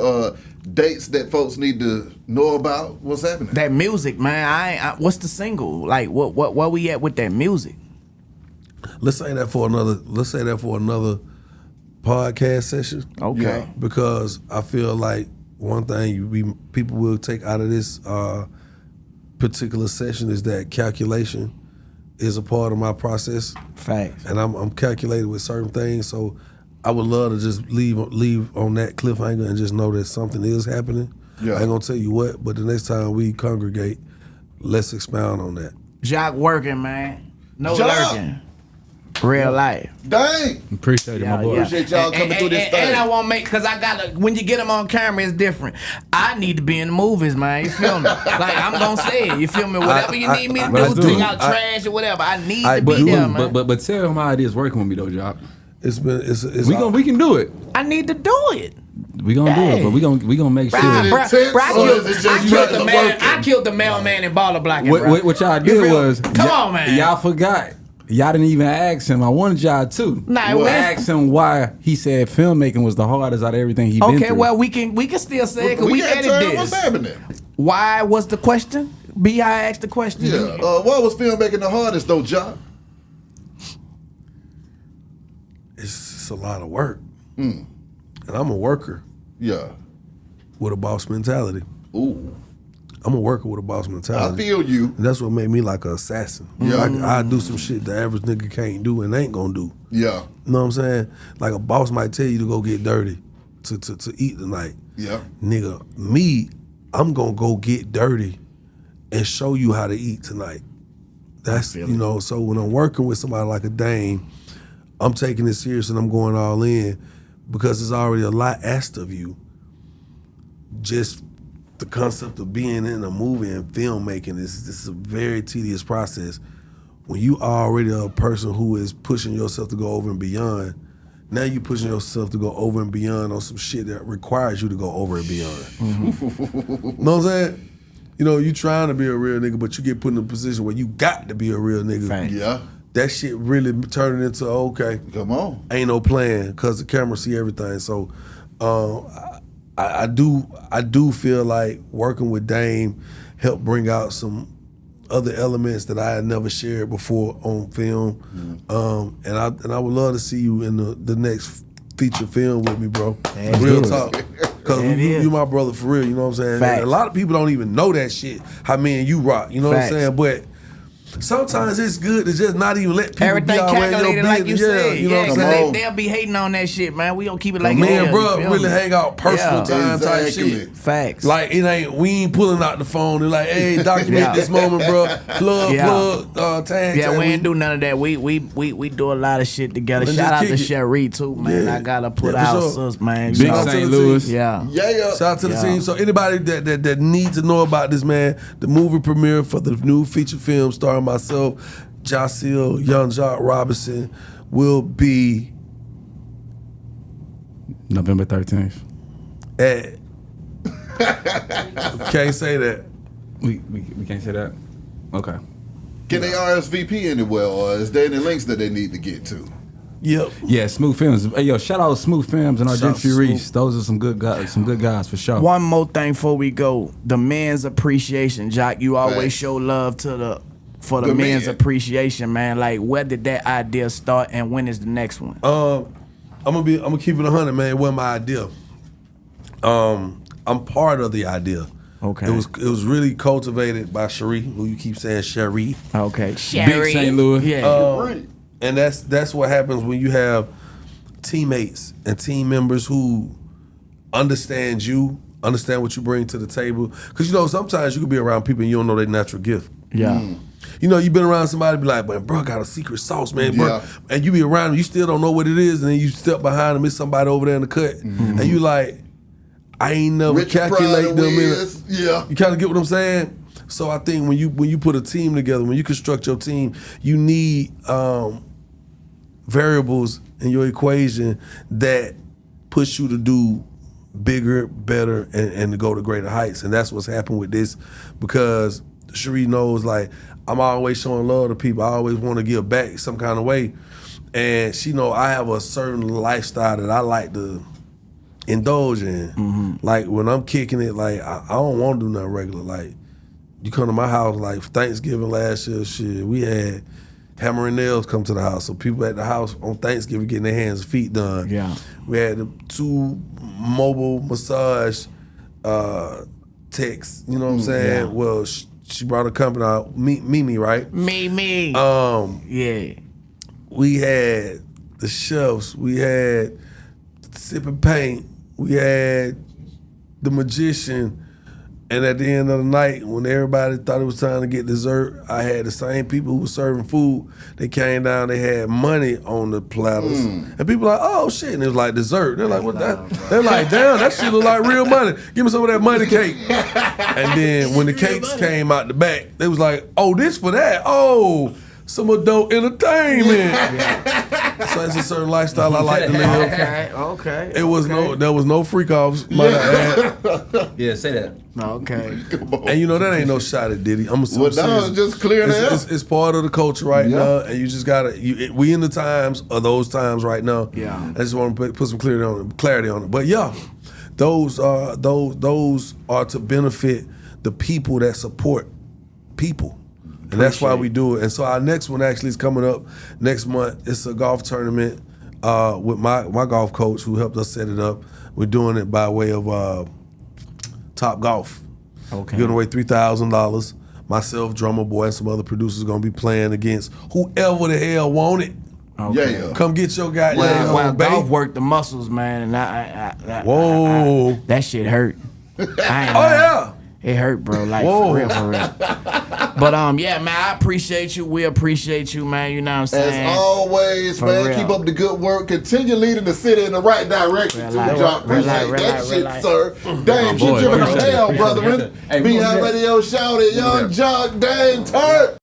dates that folks need to know about? What's happening? That music, man. What's the single? Like, where we at with that music? Let's say that for another podcast session. Okay. Yeah. Because I feel like one thing people will take out of this particular session is that calculation is a part of my process. Facts. And I'm calculated with certain things, so I would love to just leave on that cliffhanger and just know that something is happening. Yeah. I ain't gonna tell you what, but the next time we congregate, let's expound on that. Jock working, man. No Jock. lurking. Real life. Dang! Appreciate it, my boy. Appreciate y'all coming through this thing. And I won't because when you get them on camera, it's different. I need to be in the movies, man. You feel me? Like, I'm going to say it. You feel me? Whatever you need me to do, take out trash or whatever. I need to be there, man. But tell them how it is working with me, though, Jock. We can do it. I need to do it. We gonna do it, but we gonna make sure. I killed the mailman in Baller Block. What y'all did was, come on, man. Y'all forgot. Y'all didn't even ask him. I wanted y'all to. I asked him why he said filmmaking was the hardest out of everything he been through. Okay, well we can still say it because we edit this. What's happening? Why was the question? B.I. asked the question. Yeah. Why was filmmaking the hardest though, Jock? It's a lot of work, and I'm a worker. Yeah. With a boss mentality. Ooh. I'm a worker with a boss mentality. I feel you. And that's what made me like an assassin. Yeah. I do some shit the average nigga can't do and ain't gonna do. Yeah. You know what I'm saying? Like a boss might tell you to go get dirty to eat tonight. Yeah. Nigga, I'm gonna go get dirty and show you how to eat tonight. That's, so when I'm working with somebody like a Dame, I'm taking it serious and I'm going all in because there's already a lot asked of you. Just the concept of being in a movie and filmmaking is a very tedious process. When you are already a person who is pushing yourself to go over and beyond, now you pushing yourself to go over and beyond on some shit that requires you to go over and beyond. Mm-hmm. Know what I'm saying? You trying to be a real nigga, but you get put in a position where you got to be a real nigga. Thanks. Yeah. That shit really turning into, okay, Come on. ain't no plan because the camera see everything. So I do feel like working with Dame helped bring out some other elements that I had never shared before on film. And I would love to see you in the next feature film with me, bro. Real talk. Because you my brother for real, you know what I'm saying? A lot of people don't even know that shit, how me and you rock, you know what I'm saying? But sometimes it's good to just not even let people everything be all in your calculated like you said. You know what I'm saying? They'll be hating on that shit, man. We gonna keep it like me and it is, bro you feel really me? hang out personal time type shit. Facts. Like we ain't pulling out the phone and like, hey, document this moment, bro. Plug, tag. Yeah, we ain't do none of that. We do a lot of shit together. Shout out to Cherie too, man. Yeah. I gotta put out sus, man. Big St. Louis. Yeah. Shout out to the team. So anybody that needs to know about this, man, the movie premiere for the new feature film starring myself, Jaceel, Young Jock Robinson, will be November 13th. at can't say that. We can't say that? Okay. Can they RSVP anywhere, or is there any links that they need to get to? Yep. Yeah, Smooth Films. Hey, yo, shout out Smooth Films and Shout out Argentry to Reese. Those are some good guys for sure. One more thing before we go. The men's appreciation, Jock. You always Right. show love to for the The men's men. appreciation, man. Like, where did that idea start, and when is the next one? I'm gonna keep it 100, man. It wasn't my idea. I'm part of the idea. Okay. It was really cultivated by Cherie, who you keep saying Cherie. Okay. Big St. Louis. Yeah. And that's what happens when you have teammates and team members who understand what you bring to the table. Because, sometimes you can be around people and you don't know their natural gift. Yeah. You've been around somebody, be like, "Man, bro, got a secret sauce, man, bro." Yeah. And you be around them, you still don't know what it is, and then you step behind them, it's somebody over there in the cut, and you like, I ain't never Richard calculate Pryor them Wiz, yeah. You kind of get what I'm saying? So I think when you put a team together, when you construct your team, you need variables in your equation that push you to do bigger, better, and to go to greater heights. And that's what's happened with this, because Cherie knows, like, I'm always showing love to people. I always want to give back some kind of way. And she know I have a certain lifestyle that I like to indulge in. Like, when I'm kicking it, like, I don't want to do nothing regular. Like, you come to my house, like, for Thanksgiving last year, shit, we had Hammer and Nails come to the house. So people at the house on Thanksgiving getting their hands and feet done. Yeah. We had the 2 mobile massage techs, you know what I'm saying? Yeah. Well, she brought a company out, Mimi, right? Me. Yeah. We had the chefs, we had Sipping Paint, we had the magician, and at the end of the night, when everybody thought it was time to get dessert, I had the same people who were serving food. They came down, they had money on the platters. And people like, oh shit, and it was like dessert. They're like, what that? They're like, damn, that shit look like real money. Give me some of that money cake. And then when the cakes came out the back, they was like, oh, this for that? Oh, some adult entertainment. So it's a certain lifestyle I like to live. Okay. There was no freak offs, might I add. Yeah, say that. Okay. And that ain't no shot at Diddy. I'm Well, no, just clear the air. It's part of the culture right now, and you just gotta. We in the times of those times right now. Yeah. I just want to put some clarity on it. But yeah, those are to benefit the people that support people. And that's why we do it. And so our next one actually is coming up next month. It's a golf tournament with my golf coach who helped us set it up. We're doing it by way of Top Golf. Okay. Giving away $3,000. Myself, Drummer Boy, and some other producers going to be playing against whoever the hell want it. Okay. Yeah. Come get your goddamn Well, baby. golf work the muscles, man, and Whoa. that shit hurt. Oh, yeah. It hurt, bro. Like, Whoa. for real. But yeah, man, I appreciate you. We appreciate you, man. You know what I'm saying? As always, For man, real. keep up the good work. Continue leading the city in the right direction, too, Relax, Jock. Appreciate relax, that shit, relax. sir. Dame, boy, shit, you in appreciate it, hell, appreciate brethren. it. Hey, Be we on gonna radio, shout it, Young Jock, Dame, Turk.